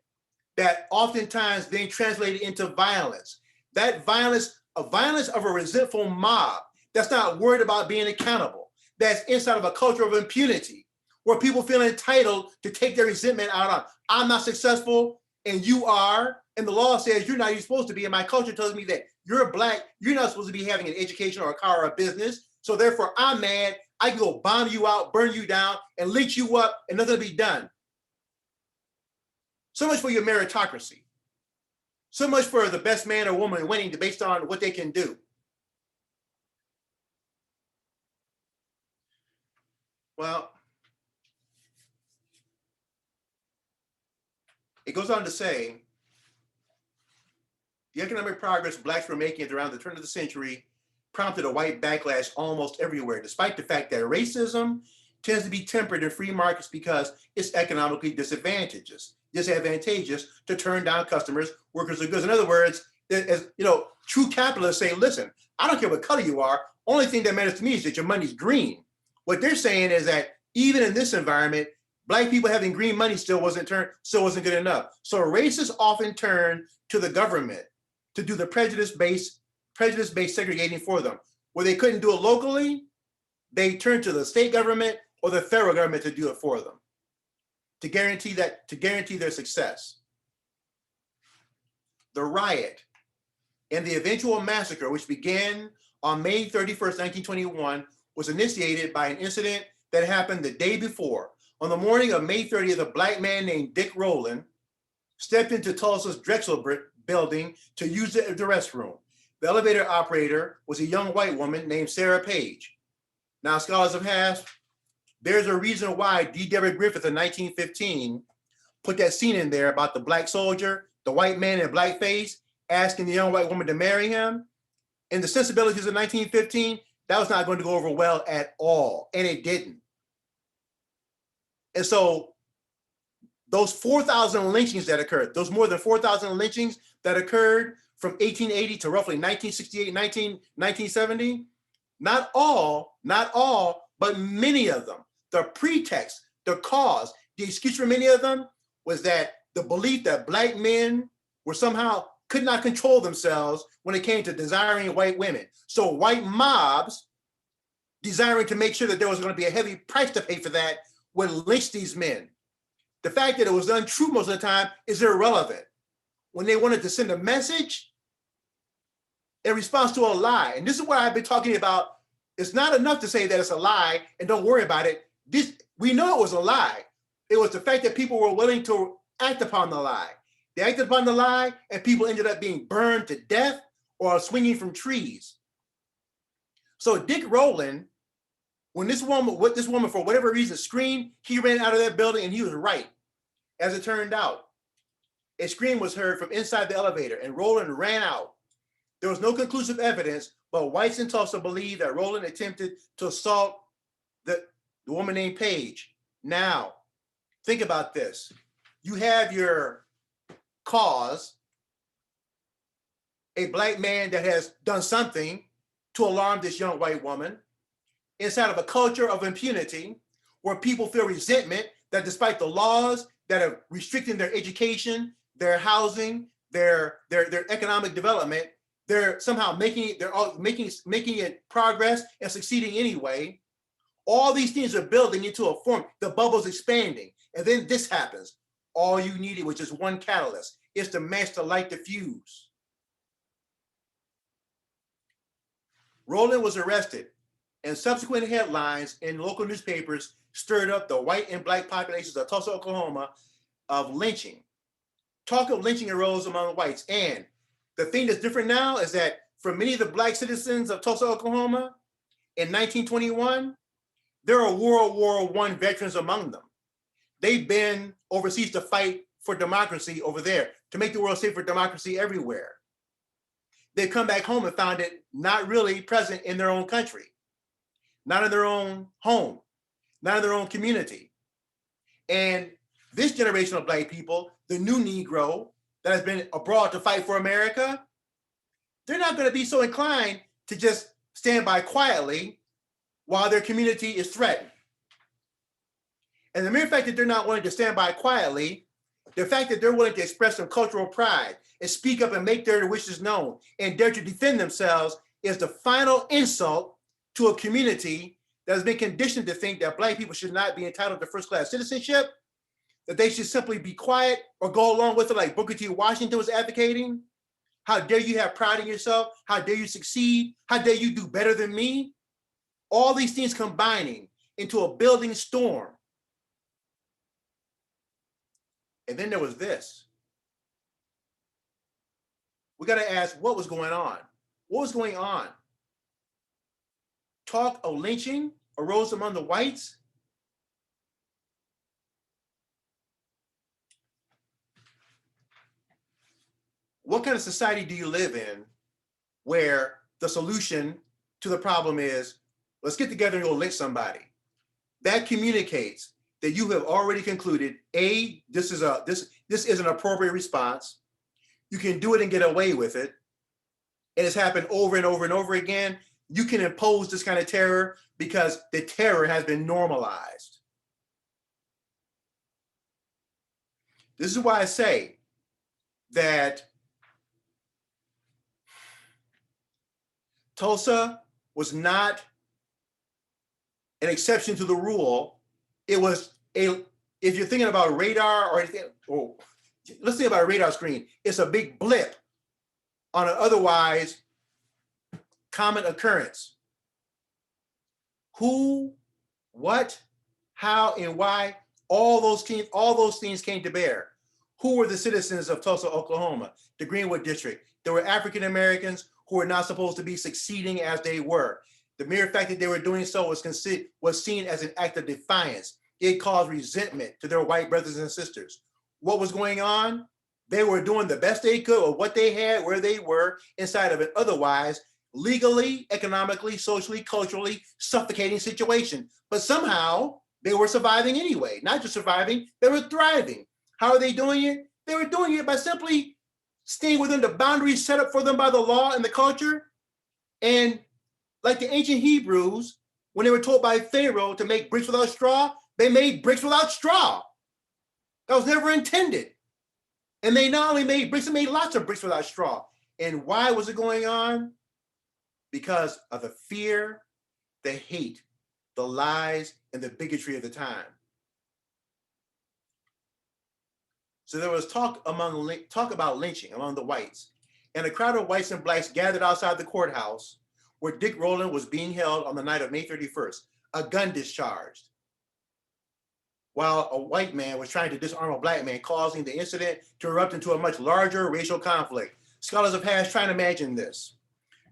that oftentimes then translated into violence. That violence, a violence of a resentful mob that's not worried about being accountable, that's inside of a culture of impunity, where people feel entitled to take their resentment out on, I'm not successful and you are, and the law says you're not even supposed to be, and my culture tells me that you're black, you're not supposed to be having an education or a car or a business, so therefore I'm mad, I can go bomb you out, burn you down, and lynch you up, and nothing will be done. So much for your meritocracy. So much for the best man or woman winning based on what they can do. Well, it goes on to say, the economic progress blacks were making at around the turn of the century prompted a white backlash almost everywhere, despite the fact that racism tends to be tempered in free markets because it's economically disadvantageous to turn down customers, workers, or goods. In other words, as you know, true capitalists say, listen, I don't care what color you are. Only thing that matters to me is that your money's green. What they're saying is that even in this environment, black people having green money still wasn't good enough. So racists often turn to the government to do the prejudice-based segregating for them. Where they couldn't do it locally, they turned to the state government or the federal government to do it for them, to guarantee their success. The riot and the eventual massacre, which began on May 31st, 1921, was initiated by an incident that happened the day before. On the morning of May 30th, a black man named Dick Rowland stepped into Tulsa's Drexel building to use the restroom. The elevator operator was a young white woman named Sarah Page. Now, scholars have asked, there's a reason why D. Deborah Griffith in 1915 put that scene in there about the black soldier, the white man in blackface, asking the young white woman to marry him. In the sensibilities of 1915, that was not going to go over well at all, and it didn't. And so those 4,000 lynchings that occurred, those more than 4,000 lynchings that occurred from 1880 to roughly 1968, 1970, not all, but many of them, the pretext, the cause, the excuse for many of them was that the belief that black men were somehow could not control themselves when it came to desiring white women. So white mobs, desiring to make sure that there was going to be a heavy price to pay for that, would lynch these men. The fact that it was untrue most of the time is irrelevant. When they wanted to send a message in response to a lie, and this is what I've been talking about, it's not enough to say that it's a lie and don't worry about it. We know it was a lie. It was the fact that people were willing to act upon the lie. They acted upon the lie and people ended up being burned to death or swinging from trees. So Dick Rowland, when this woman, for whatever reason, screamed, he ran out of that building and he was right. As it turned out, a scream was heard from inside the elevator and Rowland ran out. There was no conclusive evidence, but whites in Tulsa believe that Rowland attempted to assault the woman named Page. Now, think about this. You have your cause, a black man that has done something to alarm this young white woman inside of a culture of impunity where people feel resentment that despite the laws that are restricting their education, their housing, their economic development, they're somehow making it progress and succeeding anyway. All these things are building into a form, the bubble's expanding. And then this happens. All you needed was just one catalyst. It's the match to light the fuse. Rowland was arrested, and subsequent headlines in local newspapers stirred up the white and black populations of Tulsa, Oklahoma, of lynching. Talk of lynching arose among whites. And the thing that's different now is that for many of the black citizens of Tulsa, Oklahoma, in 1921, there are World War I veterans among them. They've been overseas to fight for democracy over there, to make the world safe for democracy everywhere. They've come back home and found it not really present in their own country, not in their own home, not in their own community. And this generation of black people, the new Negro that has been abroad to fight for America, they're not going to be so inclined to just stand by quietly while their community is threatened. And the mere fact that they're not willing to stand by quietly, the fact that they're willing to express some cultural pride and speak up and make their wishes known and dare to defend themselves is the final insult to a community that has been conditioned to think that black people should not be entitled to first-class citizenship, that they should simply be quiet or go along with it like Booker T. Washington was advocating. How dare you have pride in yourself? How dare you succeed? How dare you do better than me? All these things combining into a building storm. And then there was this. We got to ask what was going on. What was going on? Talk of lynching arose among the whites. What kind of society do you live in where the solution to the problem is, let's get together and go lynch somebody? That communicates that you have already concluded, A, this is an appropriate response. You can do it and get away with it. And it's happened over and over and over again. You can impose this kind of terror because the terror has been normalized. This is why I say that Tulsa was not an exception to the rule. It was if you're thinking about radar or anything, let's think about a radar screen. It's a big blip on an otherwise common occurrence. Who, what, how, and why, all those things came to bear. Who were the citizens of Tulsa, Oklahoma, the Greenwood District? There were African Americans who were not supposed to be succeeding as they were. The mere fact that they were doing so was seen as an act of defiance. It caused resentment to their white brothers and sisters. What was going on? They were doing the best they could with what they had, where they were, inside of an otherwise legally, economically, socially, culturally suffocating situation. But somehow they were surviving anyway. Not just surviving, they were thriving. How are they doing it? They were doing it by simply staying within the boundaries set up for them by the law and the culture. And like the ancient Hebrews, when they were told by Pharaoh to make bricks without straw, they made bricks without straw. That was never intended. And they not only made bricks, they made lots of bricks without straw. And why was it going on? Because of the fear, the hate, the lies, and the bigotry of the time. So there was talk about lynching among the whites, and a crowd of whites and blacks gathered outside the courthouse where Dick Rowland was being held on the night of May 31st, a gun discharged, while a white man was trying to disarm a black man, causing the incident to erupt into a much larger racial conflict. Scholars of past try to imagine this.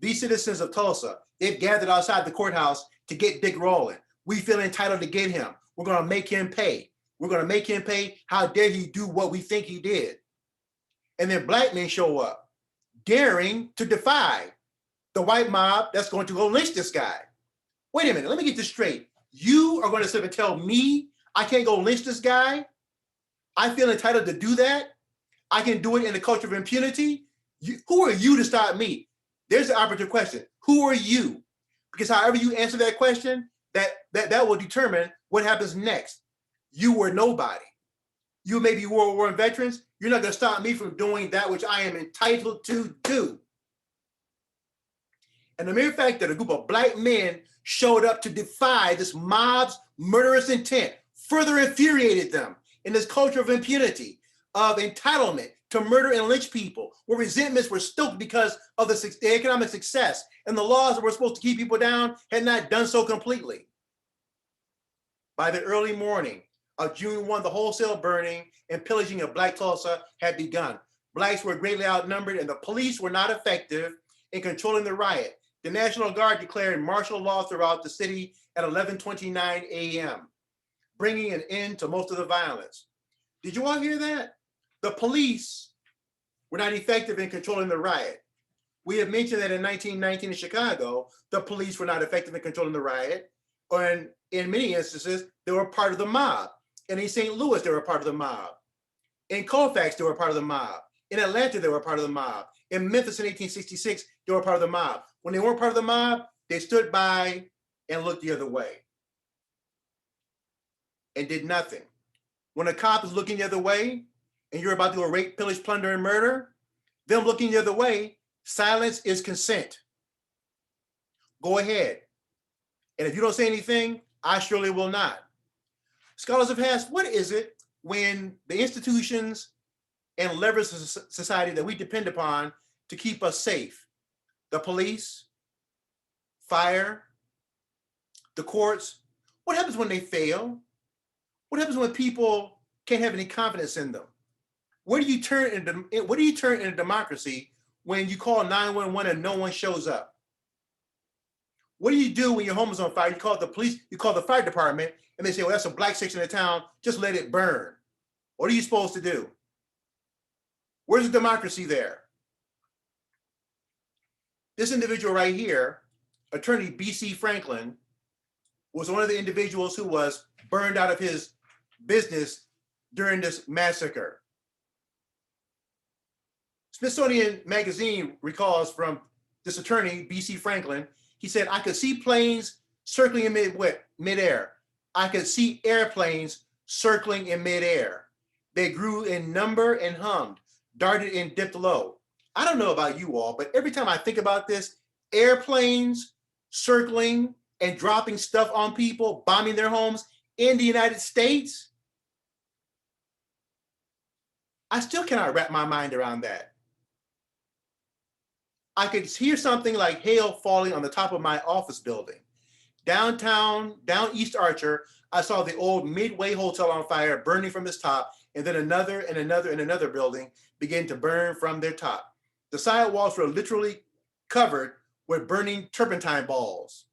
These citizens of Tulsa, they've gathered outside the courthouse to get Dick Rowland. We feel entitled to get him. We're going to make him pay. We're going to make him pay. How dare he do what we think he did? And then black men show up, daring to defy the white mob that's going to go lynch this guy. Wait a minute, let me get this straight. You are going to sit and tell me I can't go lynch this guy? I feel entitled to do that? I can do it in the culture of impunity? Who are you to stop me? There's the operative question. Who are you? Because however you answer that question, that will determine what happens next. You were nobody. You may be World War I veterans. You're not going to stop me from doing that which I am entitled to do. And the mere fact that a group of black men showed up to defy this mob's murderous intent further infuriated them in this culture of impunity, of entitlement to murder and lynch people, where resentments were stoked because of the economic success, and the laws that were supposed to keep people down had not done so completely. By the early morning of June 1, the wholesale burning and pillaging of Black Tulsa had begun. Blacks were greatly outnumbered, and the police were not effective in controlling the riot. The National Guard declared martial law throughout the city at 11:29 a.m., bringing an end to most of the violence. Did you all hear that? The police were not effective in controlling the riot. We have mentioned that in 1919 in Chicago, the police were not effective in controlling the riot, and in many instances, they were part of the mob. And in St. Louis, they were part of the mob. In Colfax, they were part of the mob. In Atlanta, they were part of the mob. In Memphis in 1866, they were part of the mob. When they weren't part of the mob, they stood by and looked the other way and did nothing. When a cop is looking the other way and you're about to do a rape, pillage, plunder, and murder, them looking the other way, silence is consent. Go ahead. And if you don't say anything, I surely will not. Scholars have asked, what is it when the institutions and levers of society that we depend upon to keep us safe, the police, fire, the courts. What happens when they fail? What happens when people can't have any confidence in them? Where do you turn in a democracy when you call 911 and no one shows up? What do you do when your home is on fire? You call the police, you call the fire department, and they say, well, that's a black section of town, just let it burn. What are you supposed to do? Where's the democracy there? This individual right here, attorney B.C. Franklin, was one of the individuals who was burned out of his business during this massacre. Smithsonian Magazine recalls from this attorney, B.C. Franklin, he said, I could see planes circling in midair. I could see airplanes circling in midair. They grew in number and hummed, darted and dipped low. I don't know about you all, but every time I think about this, airplanes circling and dropping stuff on people, bombing their homes in the United States, I still cannot wrap my mind around that. I could hear something like hail falling on the top of my office building. Downtown, down East Archer, I saw the old Midway Hotel on fire, burning from its top, and then another and another and another building began to burn from their top. The sidewalls were literally covered with burning turpentine balls.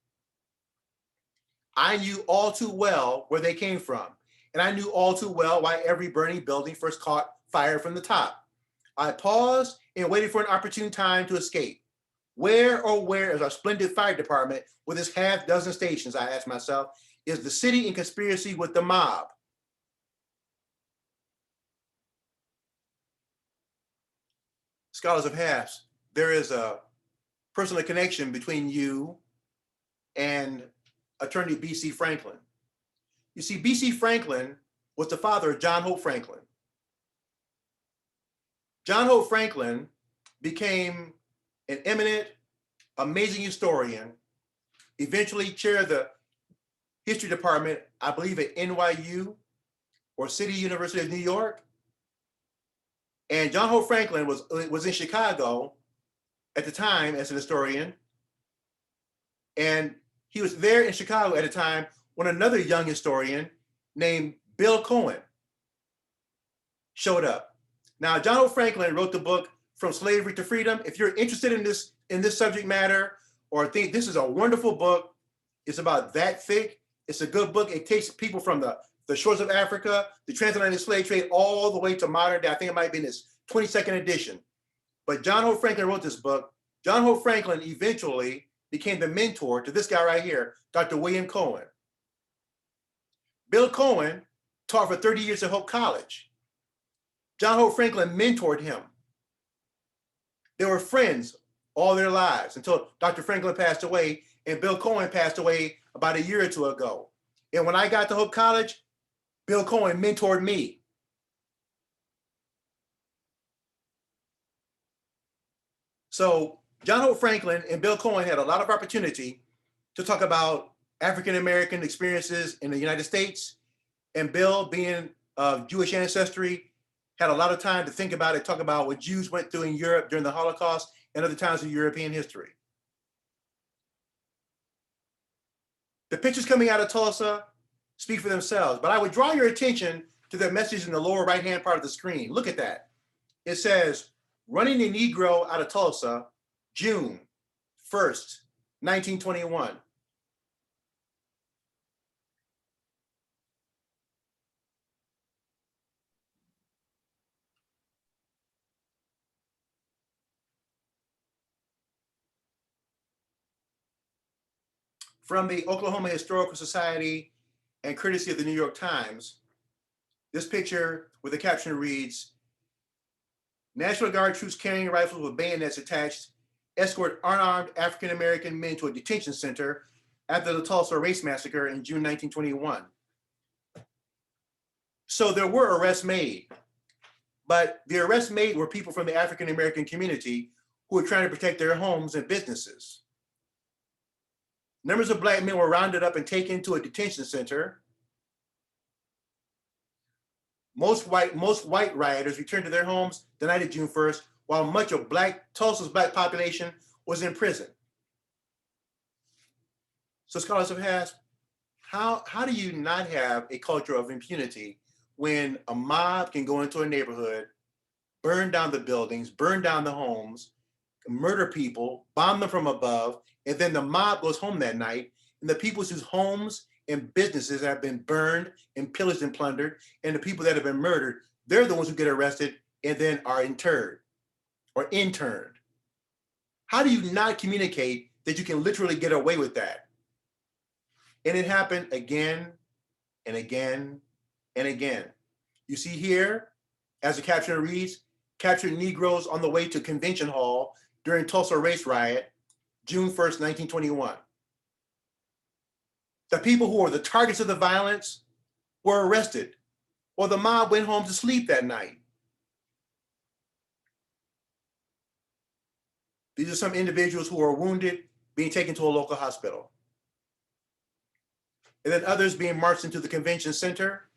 I knew all too well where they came from, and I knew all too well why every burning building first caught fire from the top. I paused and waited for an opportune time to escape. Where is our splendid fire department with its half dozen stations, I asked myself? Is the city in conspiracy with the mob? Scholars of Halves, there is a personal connection between you and attorney B.C. Franklin. You see, B.C. Franklin was the father of John Hope Franklin. John Hope Franklin became an eminent, amazing historian, eventually chair of the history department, I believe at NYU or City University of New York. And John Hope Franklin was in Chicago at the time as an historian. And he was there in Chicago at a time when another young historian named Bill Cohen showed up. Now, John Hope Franklin wrote the book From Slavery to Freedom. If you're interested in this subject matter, or think this is a wonderful book, it's about that thick. It's a good book. It takes people from the shores of Africa, the transatlantic slave trade, all the way to modern day. I think it might be in its 22nd edition. But John Hope Franklin wrote this book. John Hope Franklin eventually became the mentor to this guy right here, Dr. William Cohen. Bill Cohen taught for 30 years at Hope College. John Hope Franklin mentored him. They were friends all their lives until Dr. Franklin passed away and Bill Cohen passed away about a year or two ago. And when I got to Hope College, Bill Cohen mentored me. So John Hope Franklin and Bill Cohen had a lot of opportunity to talk about African-American experiences in the United States. And Bill, being of Jewish ancestry, had a lot of time to think about it, talk about what Jews went through in Europe during the Holocaust and other times in European history. The pictures coming out of Tulsa speak for themselves, but I would draw your attention to the message in the lower right-hand part of the screen. Look at that. It says, running a Negro out of Tulsa, June 1st, 1921. From the Oklahoma Historical Society and courtesy of the New York Times, this picture with the caption reads, National Guard troops carrying rifles with bayonets attached escort unarmed African-American men to a detention center after the Tulsa race massacre in June 1921. So there were arrests made, but the arrests made were people from the African-American community who were trying to protect their homes and businesses. Numbers of Black men were rounded up and taken to a detention center. Most white rioters returned to their homes the night of June 1st, while much of Tulsa's Black population was in prison. So scholars have asked, How do you not have a culture of impunity when a mob can go into a neighborhood, burn down the buildings, burn down the homes, murder people, bomb them from above, and then the mob goes home that night, and the people whose homes and businesses have been burned and pillaged and plundered, and the people that have been murdered, they're the ones who get arrested and then are interred or interned. How do you not communicate that you can literally get away with that? And it happened again and again and again. You see here, as the caption reads, captured Negroes on the way to Convention Hall during Tulsa race riot, June 1st, 1921. The people who were the targets of the violence were arrested, while the mob went home to sleep that night. These are some individuals who were wounded, being taken to a local hospital. And then others being marched into the convention center.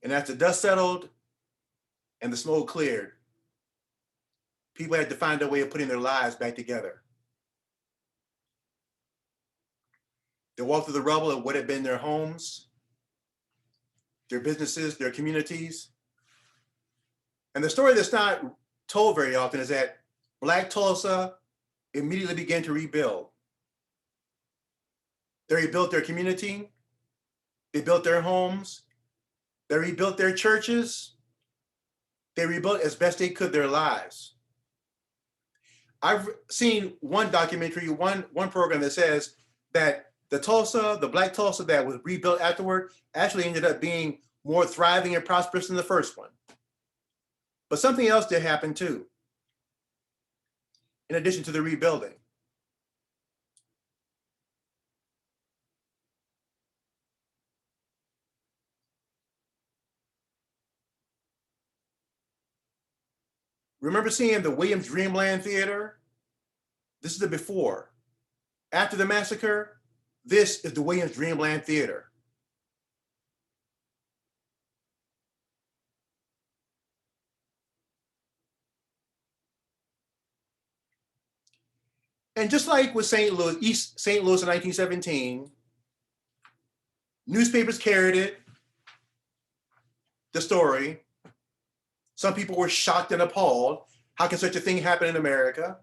And as the dust settled and the smoke cleared, people had to find a way of putting their lives back together. They walked through the rubble of what had been their homes, their businesses, their communities. And the story that's not told very often is that Black Tulsa immediately began to rebuild. They rebuilt their community, they built their homes, they rebuilt their churches, they rebuilt as best they could their lives. I've seen one documentary, one program that says that the Black Tulsa that was rebuilt afterward actually ended up being more thriving and prosperous than the first one. But something else did happen too, in addition to the rebuilding. Remember seeing the Williams Dreamland Theater? This is the before. After the massacre, this is the Williams Dreamland Theater. And just like with St. Louis, East St. Louis in 1917, newspapers carried it, the story. Some people were shocked and appalled. How can such a thing happen in America?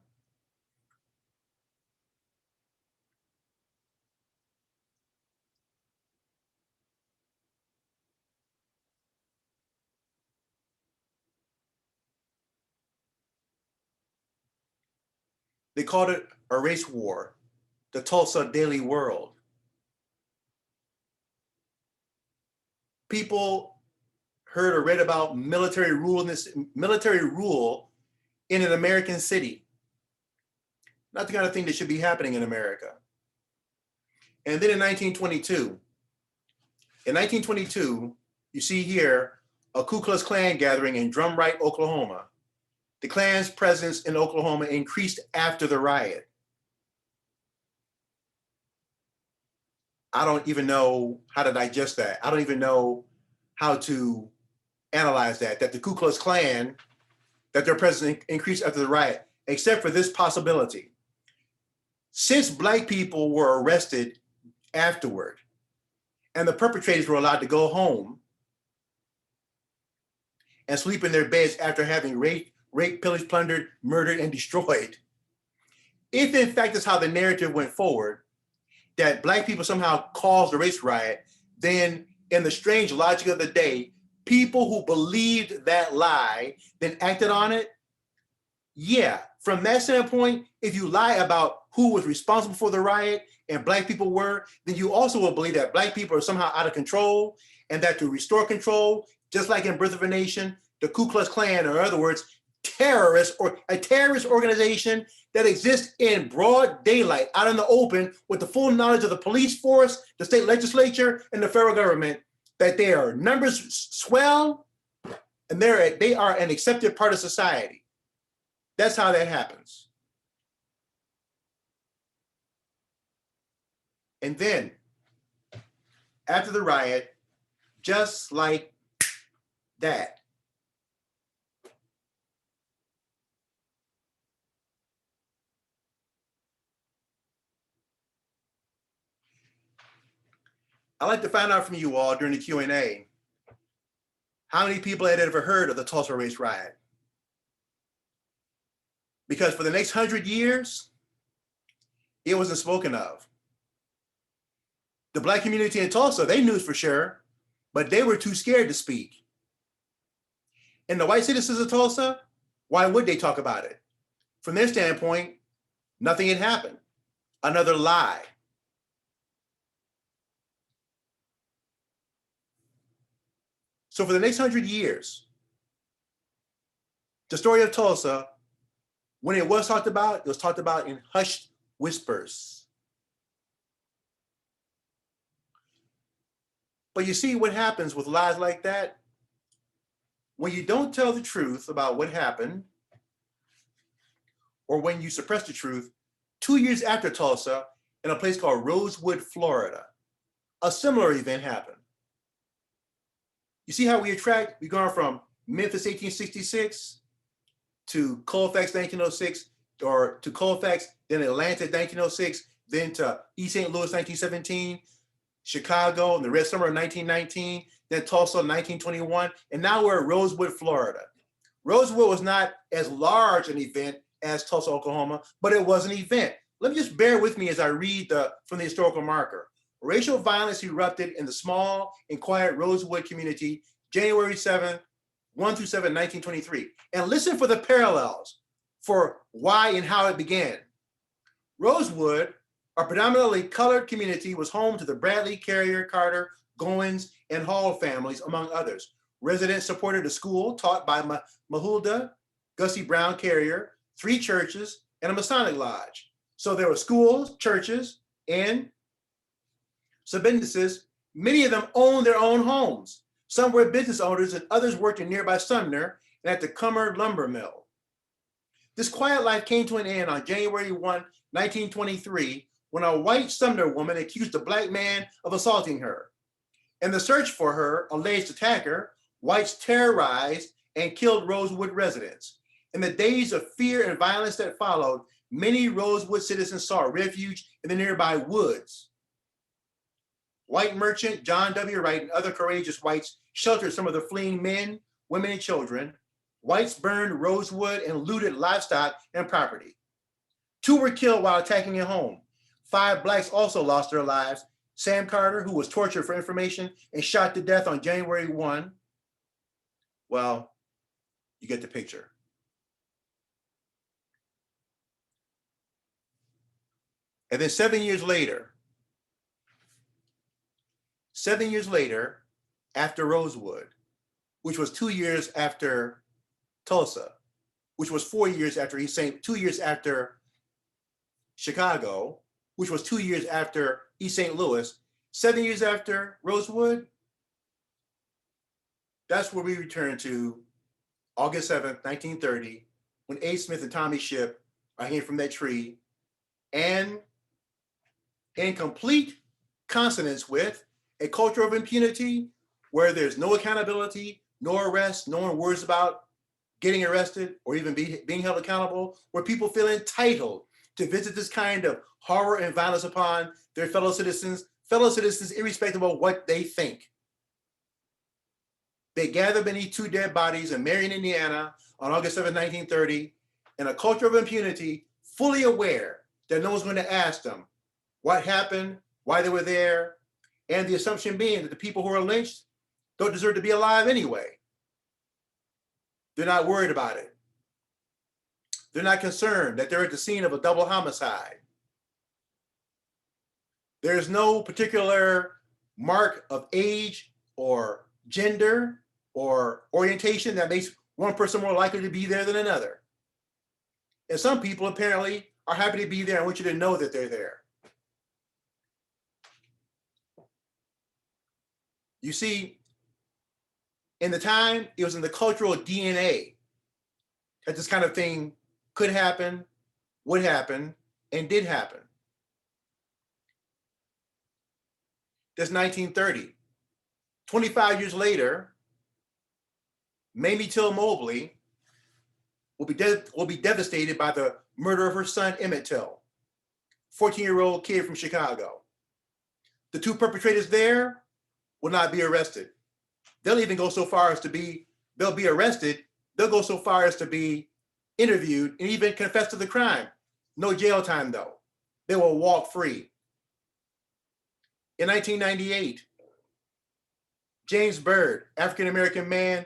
They called it a race war, the Tulsa Daily World. People heard or read about military rule in an American city. Not the kind of thing that should be happening in America. And then in 1922, you see here a Ku Klux Klan gathering in Drumright, Oklahoma. The Klan's presence in Oklahoma increased after the riot. I don't even know how to digest that. I don't even know how to analyze that the Ku Klux Klan, that their presence increased after the riot, except for this possibility. Since Black people were arrested afterward and the perpetrators were allowed to go home and sleep in their beds after having raped, pillaged, plundered, murdered, and destroyed, if in fact is how the narrative went forward, that Black people somehow caused the race riot, then in the strange logic of the day, people who believed that lie then acted on it. Yeah, from that standpoint, if you lie about who was responsible for the riot and Black people were, then you also will believe that Black people are somehow out of control, and that to restore control, just like in Birth of a Nation, the Ku Klux Klan, or in other words, terrorists, or a terrorist organization that exists in broad daylight, out in the open, with the full knowledge of the police force, the state legislature, and the federal government, that their numbers swell and they are an accepted part of society. That's how that happens. And then, after the riot, just like that. I'd like to find out from you all during the Q&A, how many people had ever heard of the Tulsa Race Riot? Because for the next 100 years, it wasn't spoken of. The Black community in Tulsa, they knew for sure, but they were too scared to speak. And the white citizens of Tulsa, why would they talk about it? From their standpoint, nothing had happened. Another lie. So for the next 100 years, the story of Tulsa, when it was talked about, it was talked about in hushed whispers. But you see what happens with lies like that? When you don't tell the truth about what happened, or when you suppress the truth, 2 years after Tulsa, in a place called Rosewood, Florida, a similar event happened. You see how we've gone from Memphis 1866 to Colfax 1906, or to Colfax, then Atlanta 1906, then to East St. Louis 1917, Chicago in the Red Summer of 1919, then Tulsa 1921, and now we're at Rosewood, Florida. Rosewood was not as large an event as Tulsa, Oklahoma, but it was an event. Let me just bear with me as I read from the historical marker. Racial violence erupted in the small and quiet Rosewood community, January 7th, 1 through 7, 1923. And listen for the parallels for why and how it began. Rosewood, a predominantly colored community, was home to the Bradley, Carrier, Carter, Goins, and Hall families, among others. Residents supported a school taught by Mahulda, Gussie Brown Carrier, 3 churches, and a Masonic lodge. So there were schools, churches, and Sabinduses. Many of them owned their own homes. Some were business owners and others worked in nearby Sumner and at the Cummer Lumber Mill. This quiet life came to an end on January 1, 1923, when a white Sumner woman accused a black man of assaulting her. In the search for her alleged attacker, whites terrorized and killed Rosewood residents. In the days of fear and violence that followed, many Rosewood citizens sought refuge in the nearby woods. White merchant John W. Wright and other courageous whites sheltered some of the fleeing men, women, and children. Whites burned Rosewood and looted livestock and property. 2 were killed while attacking a home. 5 blacks also lost their lives. Sam Carter, who was tortured for information and shot to death on January 1. Well, you get the picture. And then 7 years later, after Rosewood, which was 2 years after Tulsa, which was 4 years after 2 years after Chicago, which was 2 years after East St. Louis, 7 years after Rosewood, that's where we return to August 7th, 1930, when A. Smith and Tommy Shipp are hanging from that tree, and in complete consonance with a culture of impunity where there's no accountability, no arrest, no one worries about getting arrested or even being held accountable, where people feel entitled to visit this kind of horror and violence upon their fellow citizens irrespective of what they think. They gather beneath 2 dead bodies in Marion, Indiana on August 7, 1930, in a culture of impunity, fully aware that no one's going to ask them what happened, why they were there, and the assumption being that the people who are lynched don't deserve to be alive anyway. They're not worried about it. They're not concerned that they're at the scene of a double homicide. There's no particular mark of age or gender or orientation that makes one person more likely to be there than another. And some people apparently are happy to be there. I want you to know that they're there. You see, in the time, it was in the cultural DNA that this kind of thing could happen, would happen, and did happen. That's 1930. 25 years later, Mamie Till Mobley will be devastated by the murder of her son, Emmett Till, 14-year-old kid from Chicago. The two perpetrators there will not be arrested. They'll even go so far as to be, they'll be arrested, they'll go so far as to be interviewed and even confess to the crime. No jail time though. They will walk free. In 1998, James Byrd, African-American man,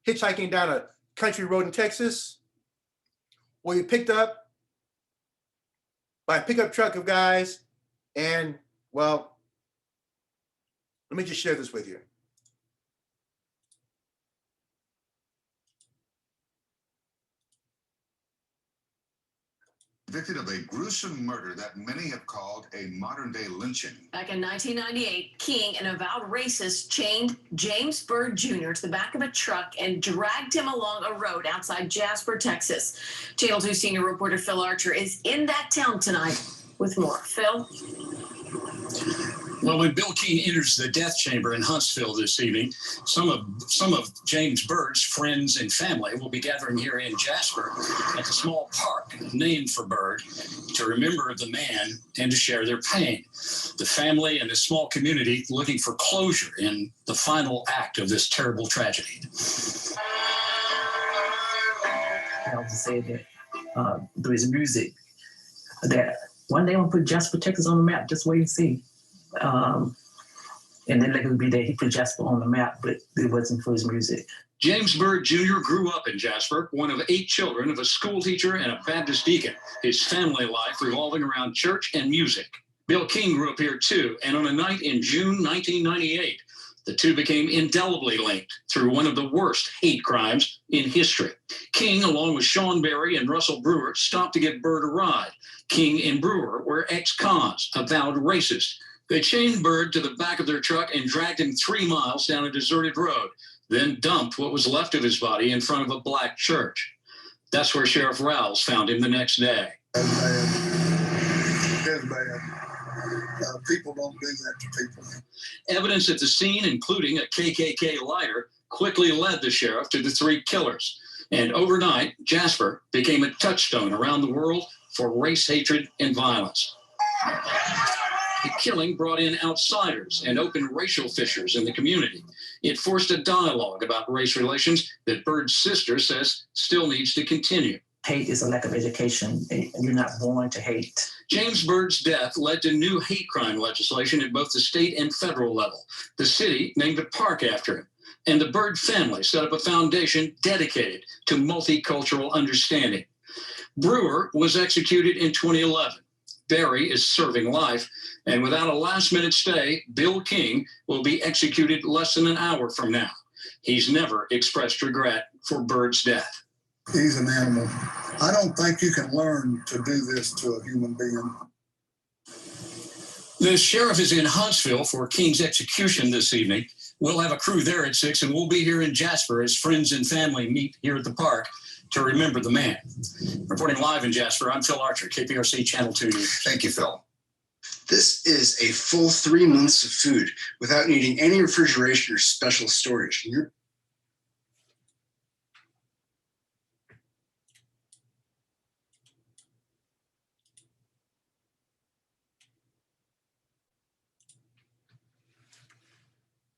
hitchhiking down a country road in Texas, where he picked up by a pickup truck of guys. And well, let me just share this with you. Convicted of a gruesome murder that many have called a modern-day lynching. Back in 1998, King, an avowed racist, chained James Byrd Jr. to the back of a truck and dragged him along a road outside Jasper, Texas. Channel 2 senior reporter Phil Archer is in that town tonight with more. Phil? Well, when Bill King enters the death chamber in Huntsville this evening, some of James Byrd's friends and family will be gathering here in Jasper at the small park named for Byrd to remember the man and to share their pain. The family and the small community looking for closure in the final act of this terrible tragedy. I also say that through his music, that one day I'm gonna put Jasper, Texas on the map. Just wait and see. And then like it would be that he put Jasper on the map, but it wasn't for his music. James Byrd Jr. grew up in Jasper, one of 8 children of a school teacher and a Baptist deacon, his family life revolving around church and music. Bill King grew up here too, and on a night in June 1998, the two became indelibly linked through one of the worst hate crimes in history. King, along with Sean Berry and Russell Brewer, stopped to give Byrd a ride. King and Brewer were ex-cons, avowed racists. They chained Byrd to the back of their truck and dragged him 3 miles down a deserted road, then dumped what was left of his body in front of a black church. That's where Sheriff Rouse found him the next day. That's bad. That's bad. People don't do that to people. Evidence at the scene, including a KKK lighter, quickly led the sheriff to the 3 killers. And overnight, Jasper became a touchstone around the world for race hatred and violence. The killing brought in outsiders and opened racial fissures in the community. It forced a dialogue about race relations that Byrd's sister says still needs to continue. Hate is a lack of education. You're not born to hate. James Byrd's death led to new hate crime legislation at both the state and federal level. The city named a park after him, and the Byrd family set up a foundation dedicated to multicultural understanding. Brewer was executed in 2011. Berry is serving life, and without a last-minute stay, Bill King will be executed less than an hour from now. He's never expressed regret for Byrd's death. He's an animal. I don't think you can learn to do this to a human being. The sheriff is in Huntsville for King's execution this evening. We'll have a crew there at 6, and we'll be here in Jasper as friends and family meet here at the park to remember the man. Reporting live in Jasper, I'm Phil Archer, KPRC Channel 2 News. Thank you, Phil. This is a full 3 months of food without needing any refrigeration or special storage.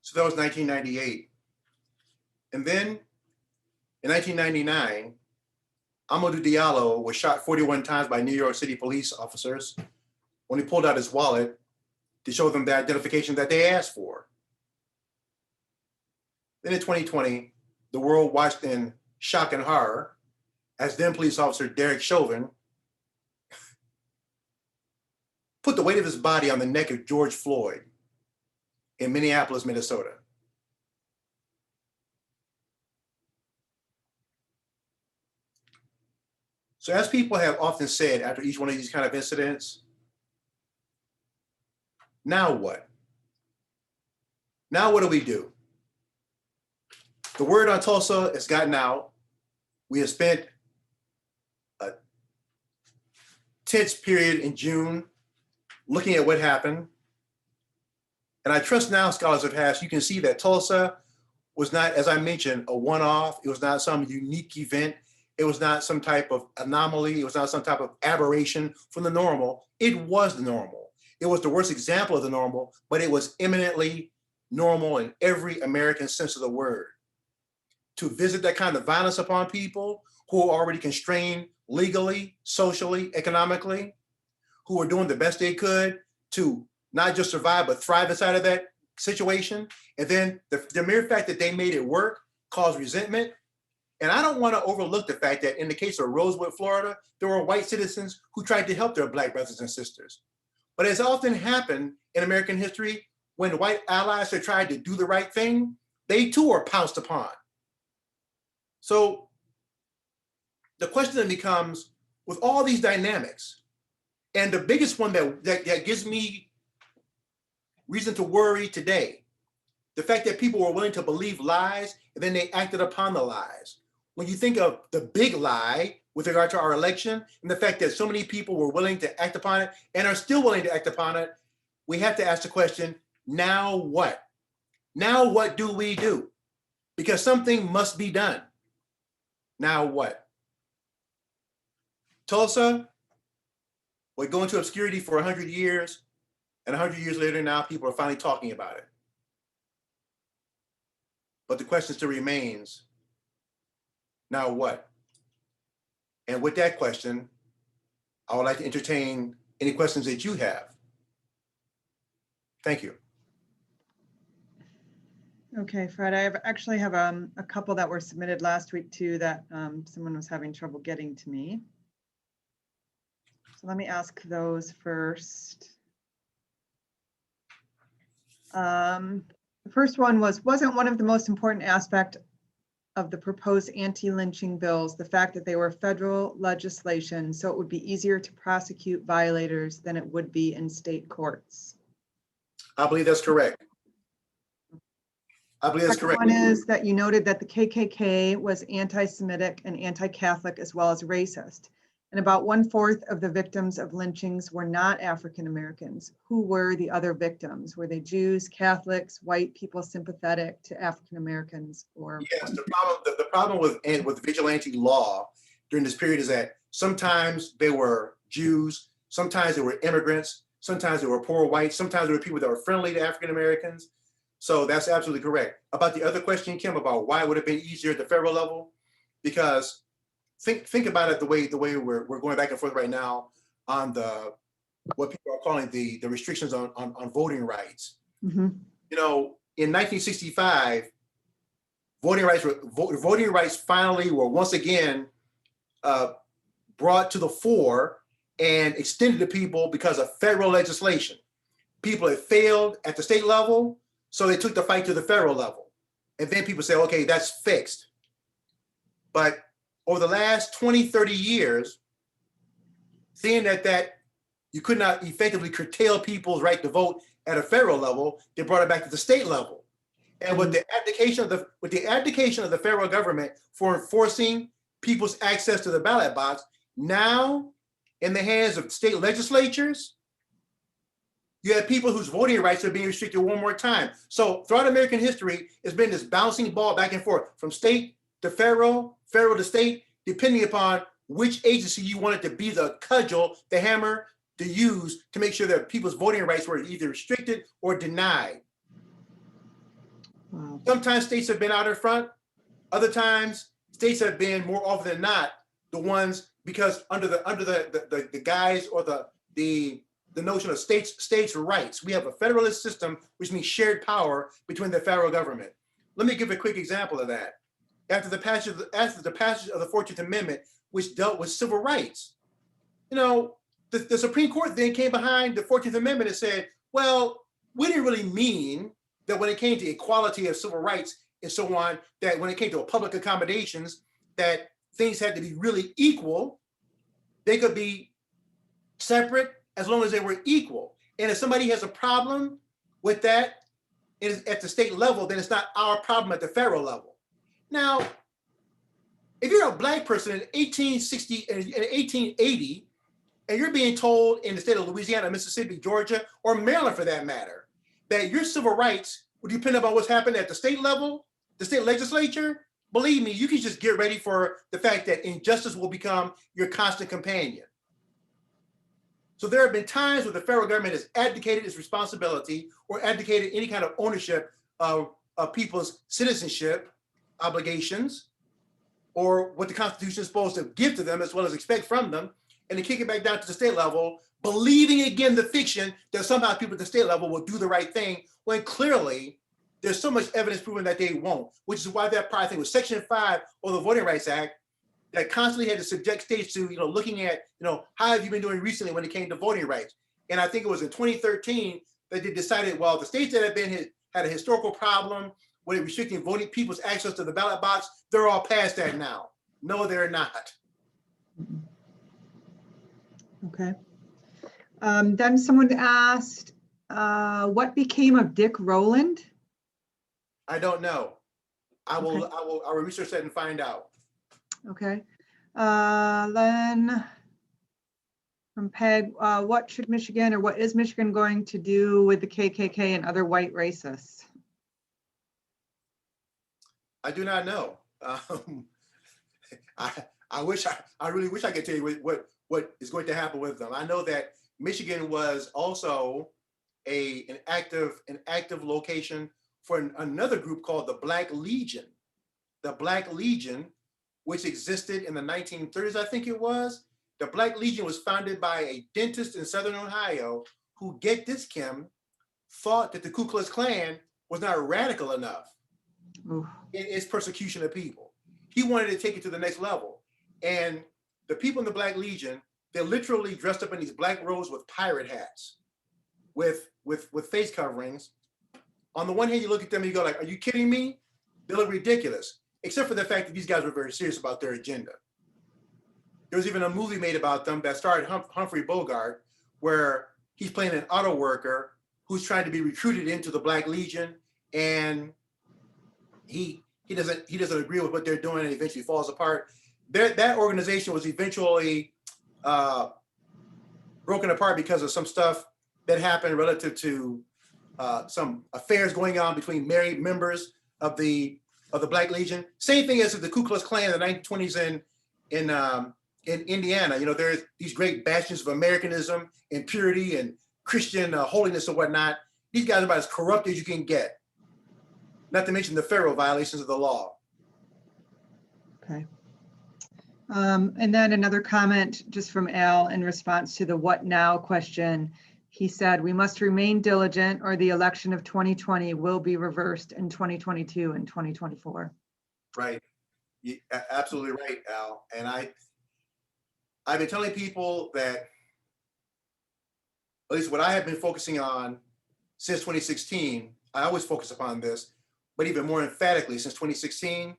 So that was 1998. And then in 1999, Amadou Diallo was shot 41 times by New York City police officers when he pulled out his wallet to show them the identification that they asked for. Then in 2020, the world watched in shock and horror as then police officer Derek Chauvin put the weight of his body on the neck of George Floyd in Minneapolis, Minnesota. So as people have often said after each one of these kind of incidents, now what? Now what do we do? The word on Tulsa has gotten out. We have spent a tense period in June looking at what happened. And I trust now scholars have asked, you can see that Tulsa was not, as I mentioned, a one-off. It was not some unique event. It was not some type of anomaly. It was not some type of aberration from the normal. It was the normal. It was the worst example of the normal, but it was eminently normal in every American sense of the word. To visit that kind of violence upon people who are already constrained legally, socially, economically, who were doing the best they could to not just survive, but thrive inside of that situation. And then the mere fact that they made it work caused resentment. And I don't want to overlook the fact that in the case of Rosewood, Florida, there were white citizens who tried to help their Black brothers and sisters. But as often happened in American history, when white allies have tried to do the right thing, they too are pounced upon. So the question then becomes, with all these dynamics, and the biggest one that gives me reason to worry today, the fact that people were willing to believe lies and then they acted upon the lies. When you think of the big lie with regard to our election and the fact that so many people were willing to act upon it and are still willing to act upon it, we have to ask the question, now what? Now what do we do? Because something must be done. Now what? Tulsa would go into obscurity for 100 years, and 100 years later now people are finally talking about it. But the question still remains, now what? And with that question, I would like to entertain any questions that you have. Thank you. Okay, Fred, I actually have a couple that were submitted last week too that someone was having trouble getting to me. So let me ask those first. The first one wasn't one of the most important aspect of the proposed anti-lynching bills the fact that they were federal legislation, so it would be easier to prosecute violators than it would be in state courts? I believe that's correct. I believe that's correct. One is that you noted that the KKK was anti-Semitic and anti-Catholic as well as racist. And about 1/4 of the victims of lynchings were not African Americans. Who were the other victims? Were they Jews, Catholics, white people sympathetic to African Americans? Or yes, the problem with vigilante law during this period is that sometimes they were Jews, sometimes they were immigrants, sometimes they were poor whites, sometimes they were people that were friendly to African Americans. So that's absolutely correct. About the other question, Kim, about why it would have been easier at the federal level, because think about it the way we're going back and forth right now on what people are calling the restrictions on voting rights. Mm-hmm. You know, in 1965, voting rights finally were once again brought to the fore and extended to people because of federal legislation. People had failed at the state level, so they took the fight to the federal level. And then people say, okay, that's fixed. But over the last 20, 30 years, seeing that you could not effectively curtail people's right to vote at a federal level, they brought it back to the state level. And with the abdication of the federal government for enforcing people's access to the ballot box, now in the hands of state legislatures, you have people whose voting rights are being restricted one more time. So throughout American history, it's been this bouncing ball back and forth from state to federal, federal to state, depending upon which agency you wanted to be the cudgel, the hammer to use to make sure that people's voting rights were either restricted or denied. Wow. Sometimes states have been out in front. Other times, states have been more often than not the ones, because under the guise or the notion of states' rights, we have a federalist system, which means shared power between the federal government. Let me give a quick example of that. After the passage of the 14th Amendment, which dealt with civil rights, you know, the Supreme Court then came behind the 14th Amendment and said, well, we didn't really mean that when it came to equality of civil rights and so on, that when it came to public accommodations, that things had to be really equal. They could be separate as long as they were equal. And if somebody has a problem with that at the state level, then it's not our problem at the federal level. Now, if you're a Black person in 1860 and 1880, and you're being told in the state of Louisiana, Mississippi, Georgia, or Maryland for that matter, that your civil rights would depend upon what's happening at the state level, the state legislature, believe me, you can just get ready for the fact that injustice will become your constant companion. So there have been times where the federal government has abdicated its responsibility or abdicated any kind of ownership of people's citizenship obligations or what the Constitution is supposed to give to them as well as expect from them, and to kick it back down to the state level, believing again the fiction that somehow people at the state level will do the right thing, when clearly there's so much evidence proving that they won't, which is why that part, I think, was Section 5 of the Voting Rights Act that constantly had to subject states to, looking at, how have you been doing recently when it came to voting rights? And I think it was in 2013 that they decided, well, the states that had a historical problem with restricting voting people's access to the ballot box, they're all past that now. No, they're not. Okay. Then someone asked, what became of Dick Rowland? I don't know. I will research that and find out. Okay. Then from Peg, what should Michigan or what is Michigan going to do with the KKK and other white racists? I do not know. I really wish I could tell you what is going to happen with them. I know that Michigan was also an active location for another group called the Black Legion. The Black Legion, which existed in the 1930s, I think it was. The Black Legion was founded by a dentist in Southern Ohio who, get this, Kim, thought that the Ku Klux Klan was not radical enough in its persecution of people. He wanted to take it to the next level. And the people in the Black Legion, they literally dressed up in these black robes with pirate hats, with face coverings. On the one hand, you look at them and you go like, are you kidding me? They look ridiculous, except for the fact that these guys were very serious about their agenda. There was even a movie made about them that starred Humphrey Bogart, where he's playing an auto worker who's trying to be recruited into the Black Legion, and he doesn't agree with what they're doing, and eventually falls apart. That organization was eventually broken apart because of some stuff that happened relative to some affairs going on between married members of the Black Legion. Same thing as the Ku Klux Klan in the 1920s in Indiana. There's these great bastions of Americanism and purity and Christian holiness and whatnot. These guys are about as corrupt as you can get. Not to mention the federal violations of the law. Okay. And then another comment just from Al in response to the what now question. He said, we must remain diligent or the election of 2020 will be reversed in 2022 and 2024. Right. Absolutely right, Al. And I've been telling people that, at least what I have been focusing on since 2016, I always focus upon this, but even more emphatically since 2016,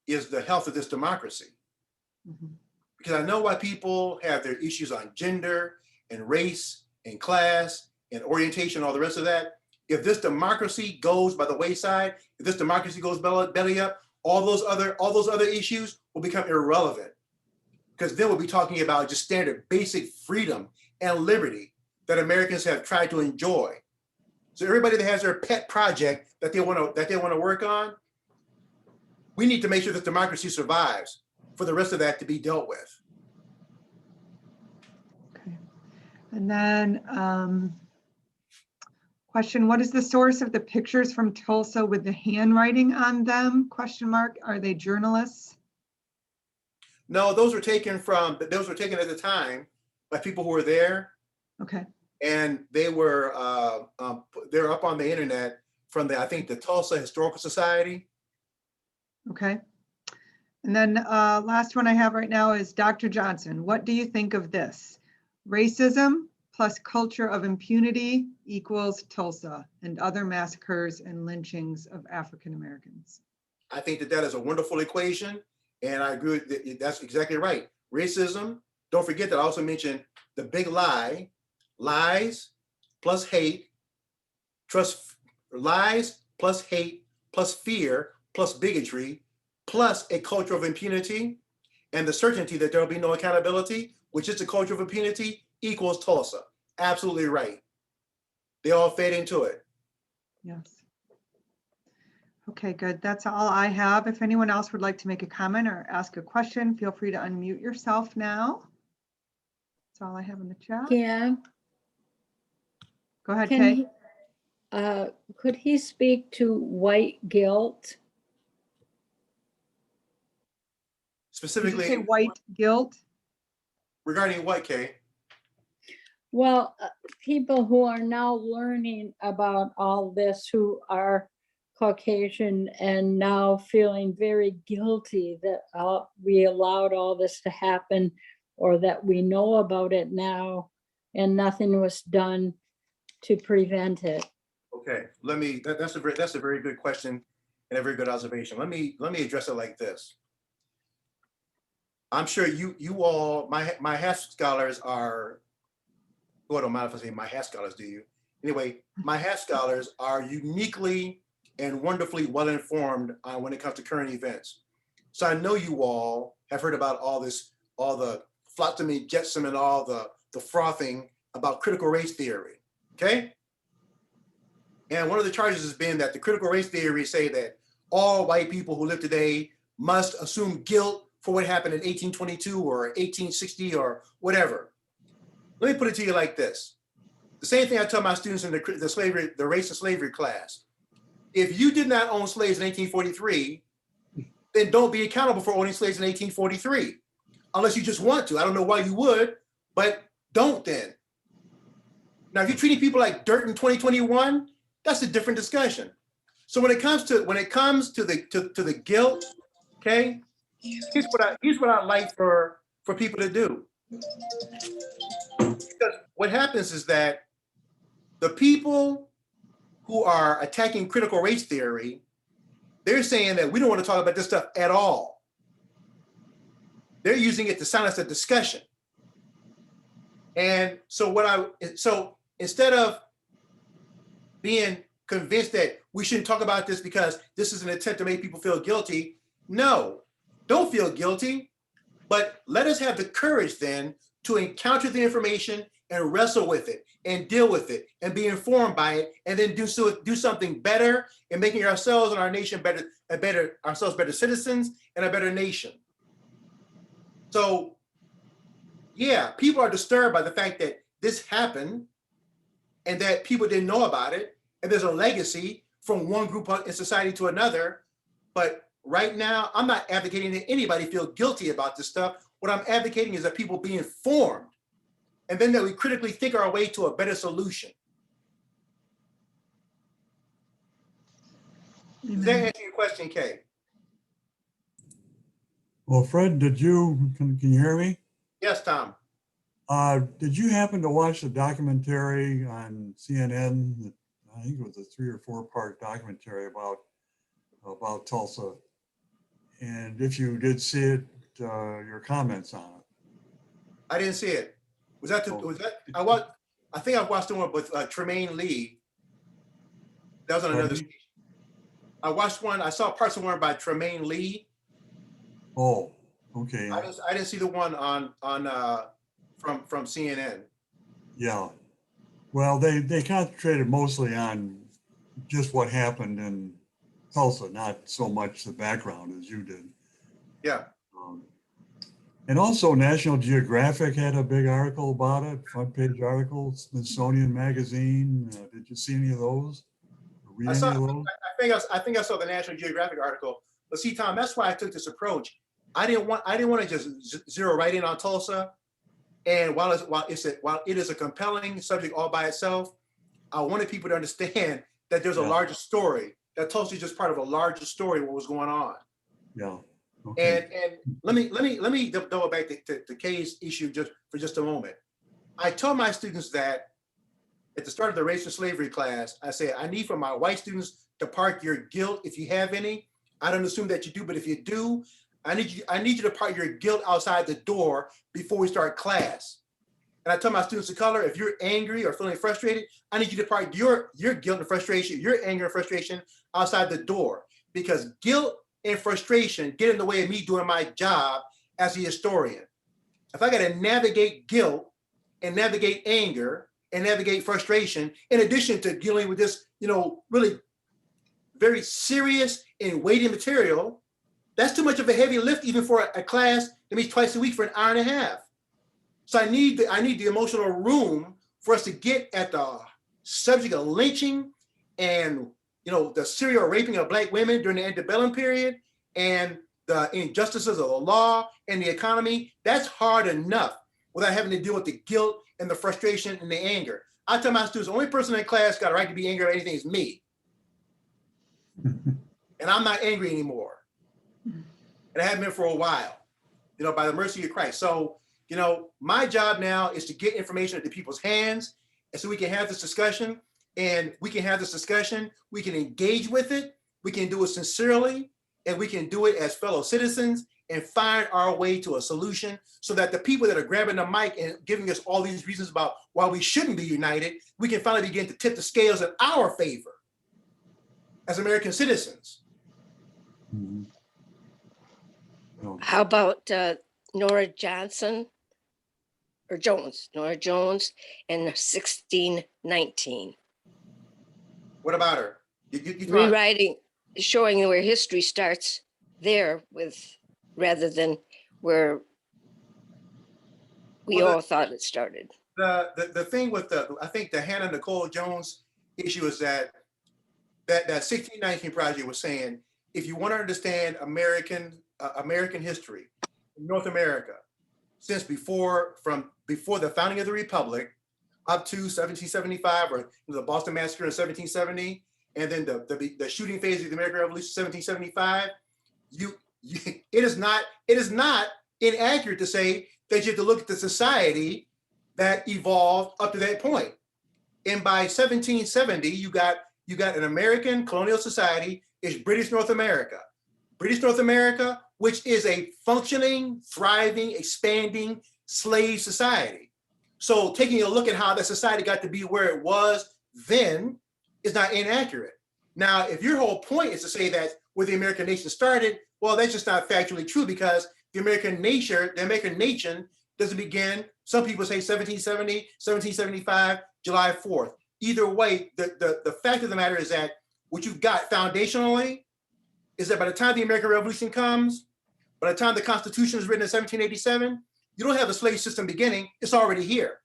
is the health of this democracy. Mm-hmm. Because I know why people have their issues on gender and race and class and orientation, all the rest of that. If this democracy goes by the wayside, if this democracy goes belly up, all those other issues will become irrelevant. Because then we'll be talking about just standard basic freedom and liberty that Americans have tried to enjoy. So everybody that has their pet project that they want to work on, we need to make sure that democracy survives for the rest of that to be dealt with. Okay. And then question, what is the source of the pictures from Tulsa with the handwriting on them? ? Are they journalists? No, those were taken at the time by people who were there. Okay. And they were they're up on the internet from I think the Tulsa Historical Society. Okay. And then last one I have right now is Dr. Johnson. What do you think of this? Racism plus culture of impunity equals Tulsa and other massacres and lynchings of African Americans. I think that is a wonderful equation. And I agree with that's exactly right. Racism, don't forget that I also mentioned the big lie, lies plus hate, lies plus hate plus fear plus bigotry plus a culture of impunity and the certainty that there will be no accountability, which is the culture of impunity, equals Tulsa. Absolutely right. They all fed into it. Yes. Okay, good. That's all I have. If anyone else would like to make a comment or ask a question, feel free to unmute yourself now. That's all I have in the chat. Yeah, Go ahead, can Kay. he, could he speak to white guilt? Did you say Specifically white guilt? regarding what, Kay? Well, people who are now learning about all this, who are Caucasian and now feeling very guilty that we allowed all this to happen, or that we know about it now and nothing was done to prevent it. Okay, that's a very good question and a very good observation. Let me address it like this. I'm sure you all, my HASC scholars are, well, I don't mind if I say my HASC scholars, do you? Anyway, my HASC scholars are uniquely and wonderfully well informed when it comes to current events. So I know you all have heard about all this, all the flotsam and jetsam and all the frothing about critical race theory, okay? And one of the charges has been that the critical race theory say that all white people who live today must assume guilt for what happened in 1822 or 1860 or whatever. Let me put it to you like this. The same thing I tell my students in the race and slavery class. If you did not own slaves in 1843, then don't be accountable for owning slaves in 1843, unless you just want to. I don't know why you would, but don't then. Now, if you're treating people like dirt in 2021, that's a different discussion. So when it comes to the guilt, okay, here's what I like for people to do. Because what happens is that the people who are attacking critical race theory, they're saying that we don't want to talk about this stuff at all. They're using it to silence the discussion. And so instead of being convinced that we shouldn't talk about this because this is an attempt to make people feel guilty, no, don't feel guilty, but let us have the courage then to encounter the information and wrestle with it and deal with it and be informed by it, and then do something better in making ourselves and our nation better citizens and a better nation. So yeah, people are disturbed by the fact that this happened and that people didn't know about it, and there's a legacy from one group in society to another. But right now, I'm not advocating that anybody feel guilty about this stuff. What I'm advocating is that people be informed, and then that we critically think our way to a better solution. Does that answer your question, Kay? Well, Fred, can you hear me? Yes, Tom. Did you happen to watch the documentary on CNN? I think it was a 3 or 4 part documentary about Tulsa. And if you did see it, your comments on it. I didn't see it. I think I watched the one with Tremaine Lee. That was on another station. I watched one. I saw parts of one by Tremaine Lee. Oh, okay. I didn't see the one from CNN. Yeah. Well, they concentrated mostly on just what happened in Tulsa, not so much the background as you did. Yeah. And also National Geographic had a big article about it, front page article, Smithsonian Magazine. Did you see any of those? Or read any of those? I think I saw the National Geographic article. But see, Tom, that's why I took this approach. I didn't want to just zero right in on Tulsa. And while it is a compelling subject all by itself, I wanted people to understand that there's a larger story, that Tulsa is just part of a larger story of what was going on. Yeah. Okay. And let me double back to Kay's issue for just a moment. I told my students that at the start of the race and slavery class, I said, I need for my white students to park your guilt if you have any. I don't assume that you do, but if you do, I need you to park your guilt outside the door before we start class. And I tell my students of color, if you're angry or feeling frustrated, I need you to park your guilt and frustration, your anger and frustration outside the door, because guilt and frustration get in the way of me doing my job as a historian. If I got to navigate guilt and navigate anger and navigate frustration, in addition to dealing with this, really very serious and weighty material. That's too much of a heavy lift, even for a class that meets twice a week for an hour and a half. So I need the emotional room for us to get at the subject of lynching and, the serial raping of Black women during the antebellum period and the injustices of the law and the economy. That's hard enough without having to deal with the guilt and the frustration and the anger. I tell my students, the only person in class got a right to be angry about anything is me. And I'm not angry anymore. And I haven't been for a while, by the mercy of Christ. So, my job now is to get information into people's hands, and so we can have this discussion, we can engage with it, we can do it sincerely, and we can do it as fellow citizens and find our way to a solution so that the people that are grabbing the mic and giving us all these reasons about why we shouldn't be united, we can finally begin to tip the scales in our favor as American citizens. Mhm. No. How about Nora Jones in 1619? What about her? Rewriting, showing where history starts there rather than where we all thought it started. The thing with I think the Hannah Nicole Jones issue is that 1619 project was saying, if you want to understand American history, North America, since before the founding of the Republic up to 1775, or the Boston Massacre in 1770, and then the shooting phase of the American Revolution, 1775, it is not inaccurate to say that you have to look at the society that evolved up to that point. And by 1770, you got an American colonial society. It's British North America. British North America, which is a functioning, thriving, expanding slave society. So taking a look at how that society got to be where it was then is not inaccurate. Now, if your whole point is to say that where the American nation started, well, that's just not factually true, because the American nation doesn't begin, some people say 1770, 1775, July 4th. Either way, the fact of the matter is that what you've got foundationally is that by the time the American Revolution comes, by the time the Constitution is written in 1787, you don't have a slave system beginning. It's already here.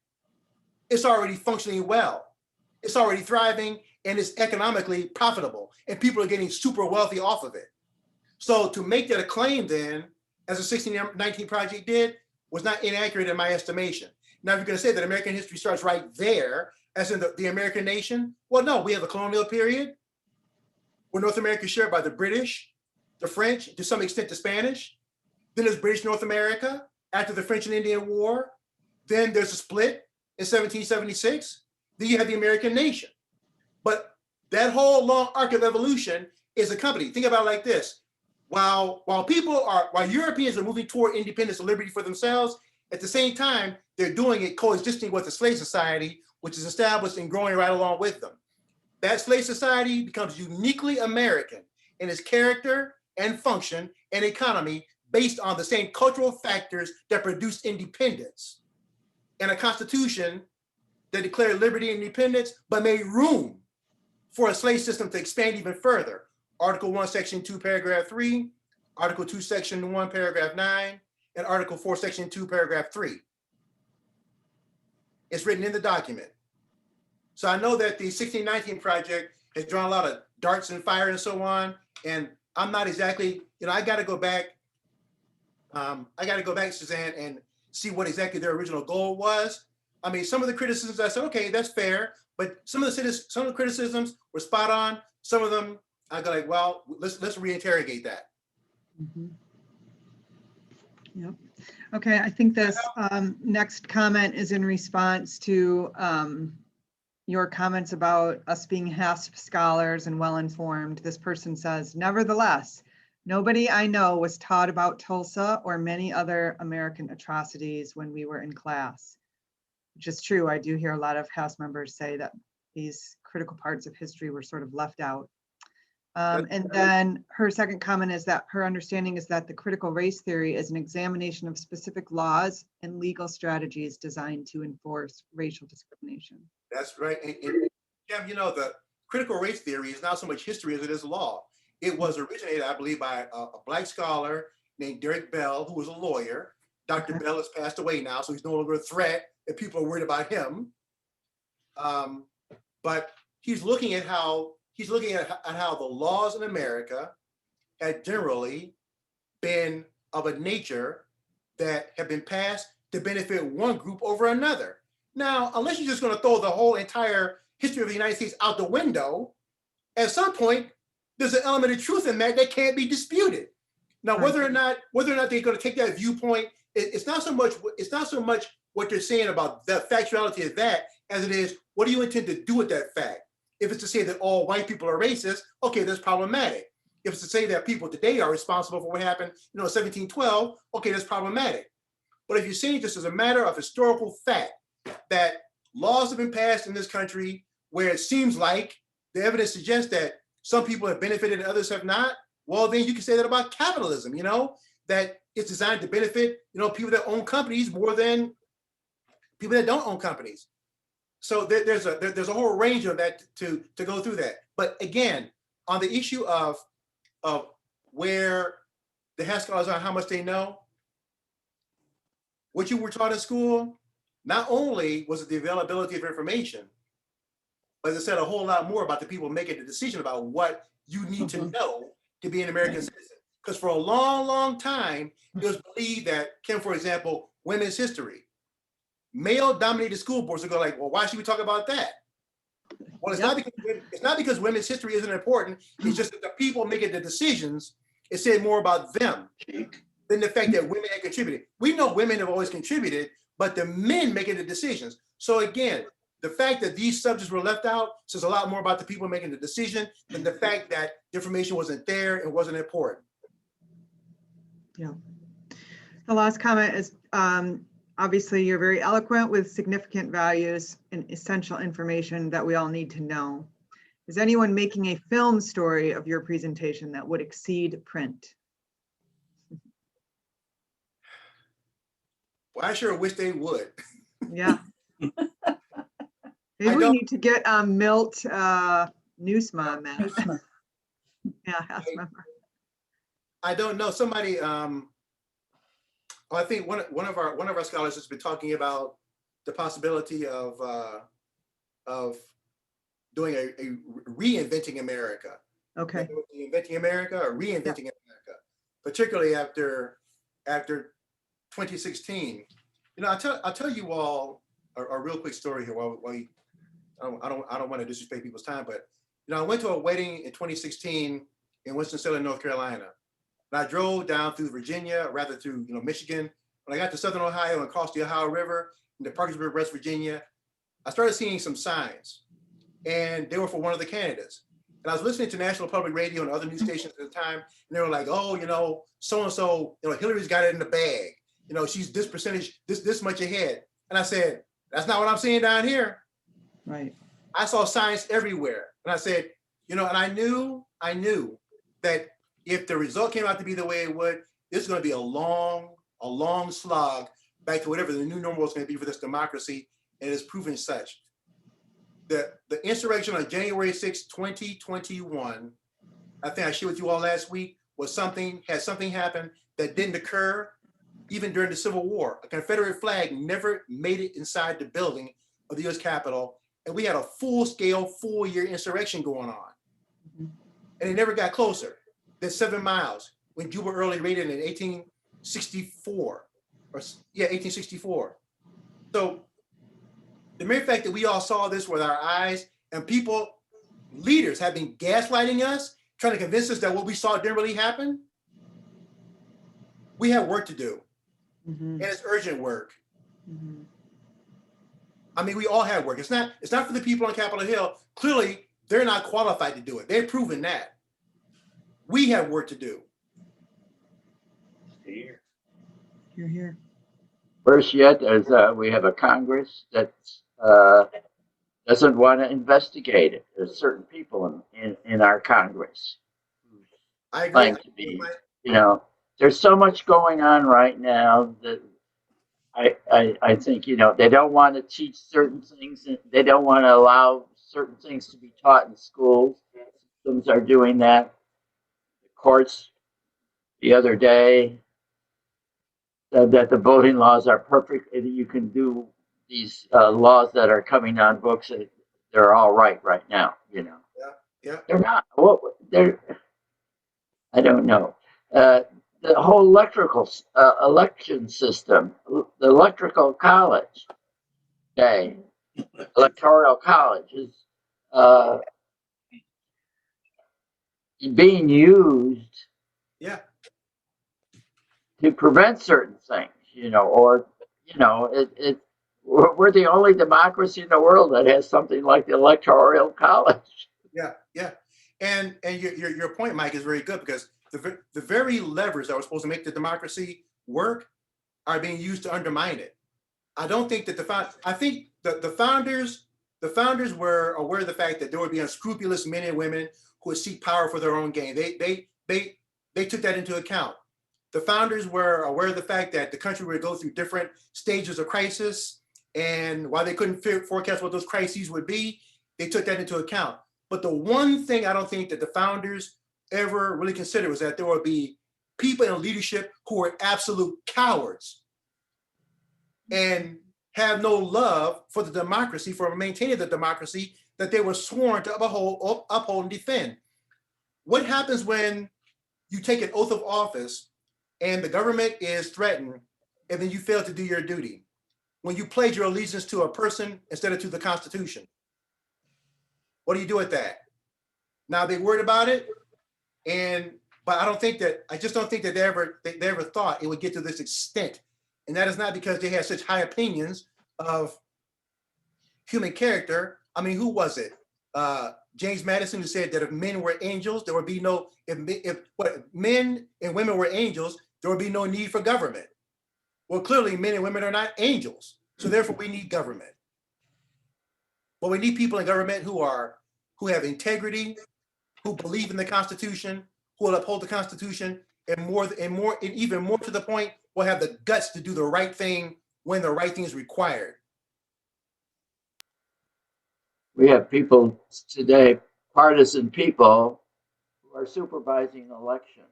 It's already functioning well. It's already thriving, and it's economically profitable, and people are getting super wealthy off of it. So to make that a claim then, as the 1619 project did, was not inaccurate in my estimation. Now, if you're going to say that American history starts right there, as in the American nation, well, no, we have a colonial period where North America is shared by the British, the French, to some extent the Spanish. Then there's British North America after the French and Indian War. Then there's a split in 1776. Then you have the American nation. But that whole long arc of evolution is accompanied. Think about it like this. While Europeans are moving toward independence and liberty for themselves, at the same time, they're doing it coexisting with the slave society, which is established and growing right along with them. That slave society becomes uniquely American in its character and function and economy based on the same cultural factors that produced independence. And a constitution that declared liberty and independence, but made room for a slave system to expand even further. Article 1, Section 2, Paragraph 3, Article 2, Section 1, Paragraph 9, and Article 4, Section 2, Paragraph 3. It's written in the document. So I know that the 1619 project has drawn a lot of darts and fire and so on, and I'm not exactly, I got to go back, Suzanne, and see what exactly their original goal was. I mean, some of the criticisms, I said, okay, that's fair, but some of the criticisms were spot on. Some of them, I go like, well, let's reinterrogate that. Mm-hmm. Yep. Okay, I think this next comment is in response to your comments about us being HASP scholars and well-informed. This person says, nevertheless, nobody I know was taught about Tulsa or many other American atrocities when we were in class, which is true. I do hear a lot of HASP members say that these critical parts of history were sort of left out. And then her second comment is that her understanding is that the critical race theory is an examination of specific laws and legal strategies designed to enforce racial discrimination. That's right. And Kim, you know, the critical race theory is not so much history as it is law. It was originated, I believe, by a Black scholar named Derek Bell, who was a lawyer. Dr. Bell has passed away now, so he's no longer a threat, and people are worried about him. But he's looking at how the laws in America had generally been of a nature that have been passed to benefit one group over another. Now, unless you're just going to throw the whole entire history of the United States out the window, at some point, there's an element of truth in that can't be disputed. Now, whether or not they're going to take that viewpoint, it's not so much what they're saying about the factuality of that as it is what do you intend to do with that fact. If it's to say that all white people are racist, okay, that's problematic. If it's to say that people today are responsible for what happened, in 1712, okay, that's problematic. But if you're saying just as a matter of historical fact that laws have been passed in this country where it seems like the evidence suggests that some people have benefited and others have not, well, then you can say that about capitalism, that it's designed to benefit, people that own companies more than people that don't own companies. So there's a whole range of that to go through that. But again, on the issue of where the Hess scholars are, how much they know, what you were taught in school, not only was it the availability of information, but it said a whole lot more about the people making the decision about what you need to know to be an American citizen. Because for a long, long time, it was believed that, Kim, for example, women's history, male-dominated school boards would go like, well, why should we talk about that? Well, it's not because women's history isn't important. It's just that the people making the decisions, it said more about them than the fact that women had contributed. We know women have always contributed, but the men making the decisions. So again, the fact that these subjects were left out says a lot more about the people making the decision than the fact that the information wasn't there and wasn't important. Yeah. The last comment is, obviously you're very eloquent with significant values and essential information that we all need to know. Is anyone making a film story of your presentation that would exceed print? Well, I sure wish they would. Yeah. Maybe we need to get Milt Newsma on that. Yeah, house member. I don't know. Somebody, I think one of our scholars has been talking about the possibility of doing a reinventing America. Okay. Inventing America or reinventing America, particularly after 2016. I'll tell you all a real quick story here. While I don't want to disrespect people's time, but I went to a wedding in 2016 in Winston-Salem, North Carolina. And I drove down through Virginia, rather through Michigan. When I got to Southern Ohio and crossed the Ohio River into Parkersburg, West Virginia, I started seeing some signs, and they were for one of the candidates. And I was listening to National Public Radio and other news stations at the time, and they were like, "Oh, so-and-so, Hillary's got it in the bag. She's this percentage, this much ahead." And I said, "That's not what I'm seeing down here." Right. I saw signs everywhere, and I said, and I knew that if the result came out to be the way it would, this is going to be a long slog back to whatever the new normal is going to be for this democracy, and it is proven such. The insurrection on January 6, 2021, I think I shared with you all last week, had something happen that didn't occur even during the Civil War. A Confederate flag never made it inside the building of the U.S. Capitol, and we had a full-scale, full-year insurrection going on. And it never got closer than 7 miles when Juba Early raided in 1864. 1864. So the mere fact that we all saw this with our eyes, and leaders have been gaslighting us, trying to convince us that what we saw didn't really happen, we have work to do. And it's urgent work. I mean, we all have work. It's not for the people on Capitol Hill. Clearly, they're not qualified to do it. They've proven that. We have work to do. You're here. Worse yet, is we have a Congress that doesn't want to investigate it. There's certain people in our Congress I agree. claim to be. You know, there's so much going on right now that I think, you know, they don't want to teach certain things. They don't want to allow certain things to be taught in schools. Systems are doing that. The courts the other day said that the voting laws are perfect. And you can do these laws that are coming on books. They're all right now, you know. Yeah. They're not. What they're, I don't know. The whole election system, the electoral college is being used Yeah. to prevent certain things, you know, or, you know, we're the only democracy in the world that has something like the electoral college. Yeah. And your point, Mike, is very good, because the very levers that were supposed to make the democracy work are being used to undermine it. I don't think that I think that the founders were aware of the fact that there would be unscrupulous men and women who would seek power for their own gain. They took that into account. The founders were aware of the fact that the country would go through different stages of crisis, and while they couldn't forecast what those crises would be, they took that into account. But the one thing I don't think that the founders ever really considered was that there would be people in leadership who were absolute cowards and have no love for the democracy, for maintaining the democracy that they were sworn to uphold and defend. What happens when you take an oath of office and the government is threatened and then you fail to do your duty? When you pledge your allegiance to a person instead of to the Constitution? What do you do with that? Now they worried about it, but I just don't think that they ever thought it would get to this extent. And that is not because they had such high opinions of human character. I mean, who was it? James Madison, who said that if men were angels, there would be no, if men and women were angels, there would be no need for government. Well, clearly men and women are not angels. So therefore we need government. But we need people in government who have integrity, who believe in the Constitution, who will uphold the Constitution, and even more to the point, will have the guts to do the right thing when the right thing is required. We have people today, partisan people, who are supervising elections.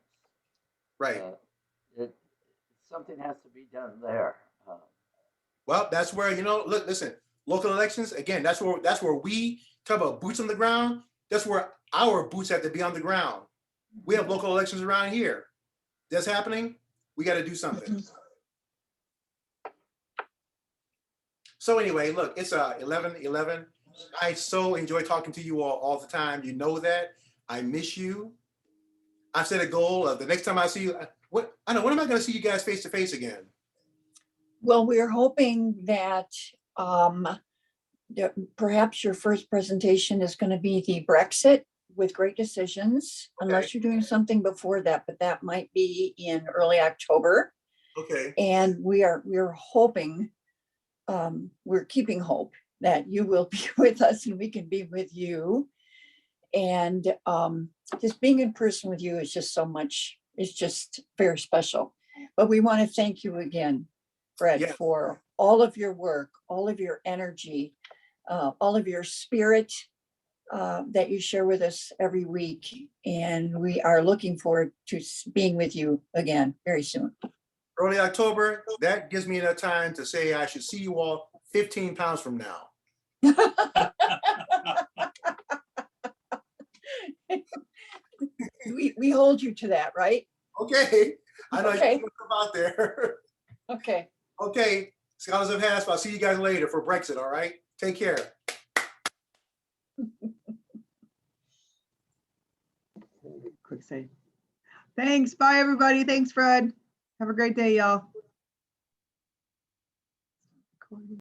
Right. Something has to be done there. Well, that's where, listen, local elections, again, that's where we talk about boots on the ground. That's where our boots have to be on the ground. We have local elections around here. That's happening. We got to do something. So anyway, look, it's 11:11. I so enjoy talking to you all the time. You know that. I miss you. I set a goal of the next time I see you. When am I going to see you guys face to face again? Well, we're hoping that perhaps your first presentation is going to be the Brexit with great decisions, unless you're doing something before that, but that might be in early October. Okay. And we're hoping, we're keeping hope that you will be with us and we can be with you. And just being in person with you is just so much, it's just very special. But we want to thank you again, Fred, for all of your work, all of your energy, all of your spirit that you share with us every week. And we are looking forward to being with you again very soon. Early October, that gives me enough time to say I should see you all 15 pounds from now. We hold you to that, right? Okay. I know Okay. you're going to come out there. Okay. Okay. Scholars of Hasp, I'll see you guys later for Brexit, all right? Take care. Quick save. Thanks. Bye, everybody. Thanks, Fred. Have a great day, y'all.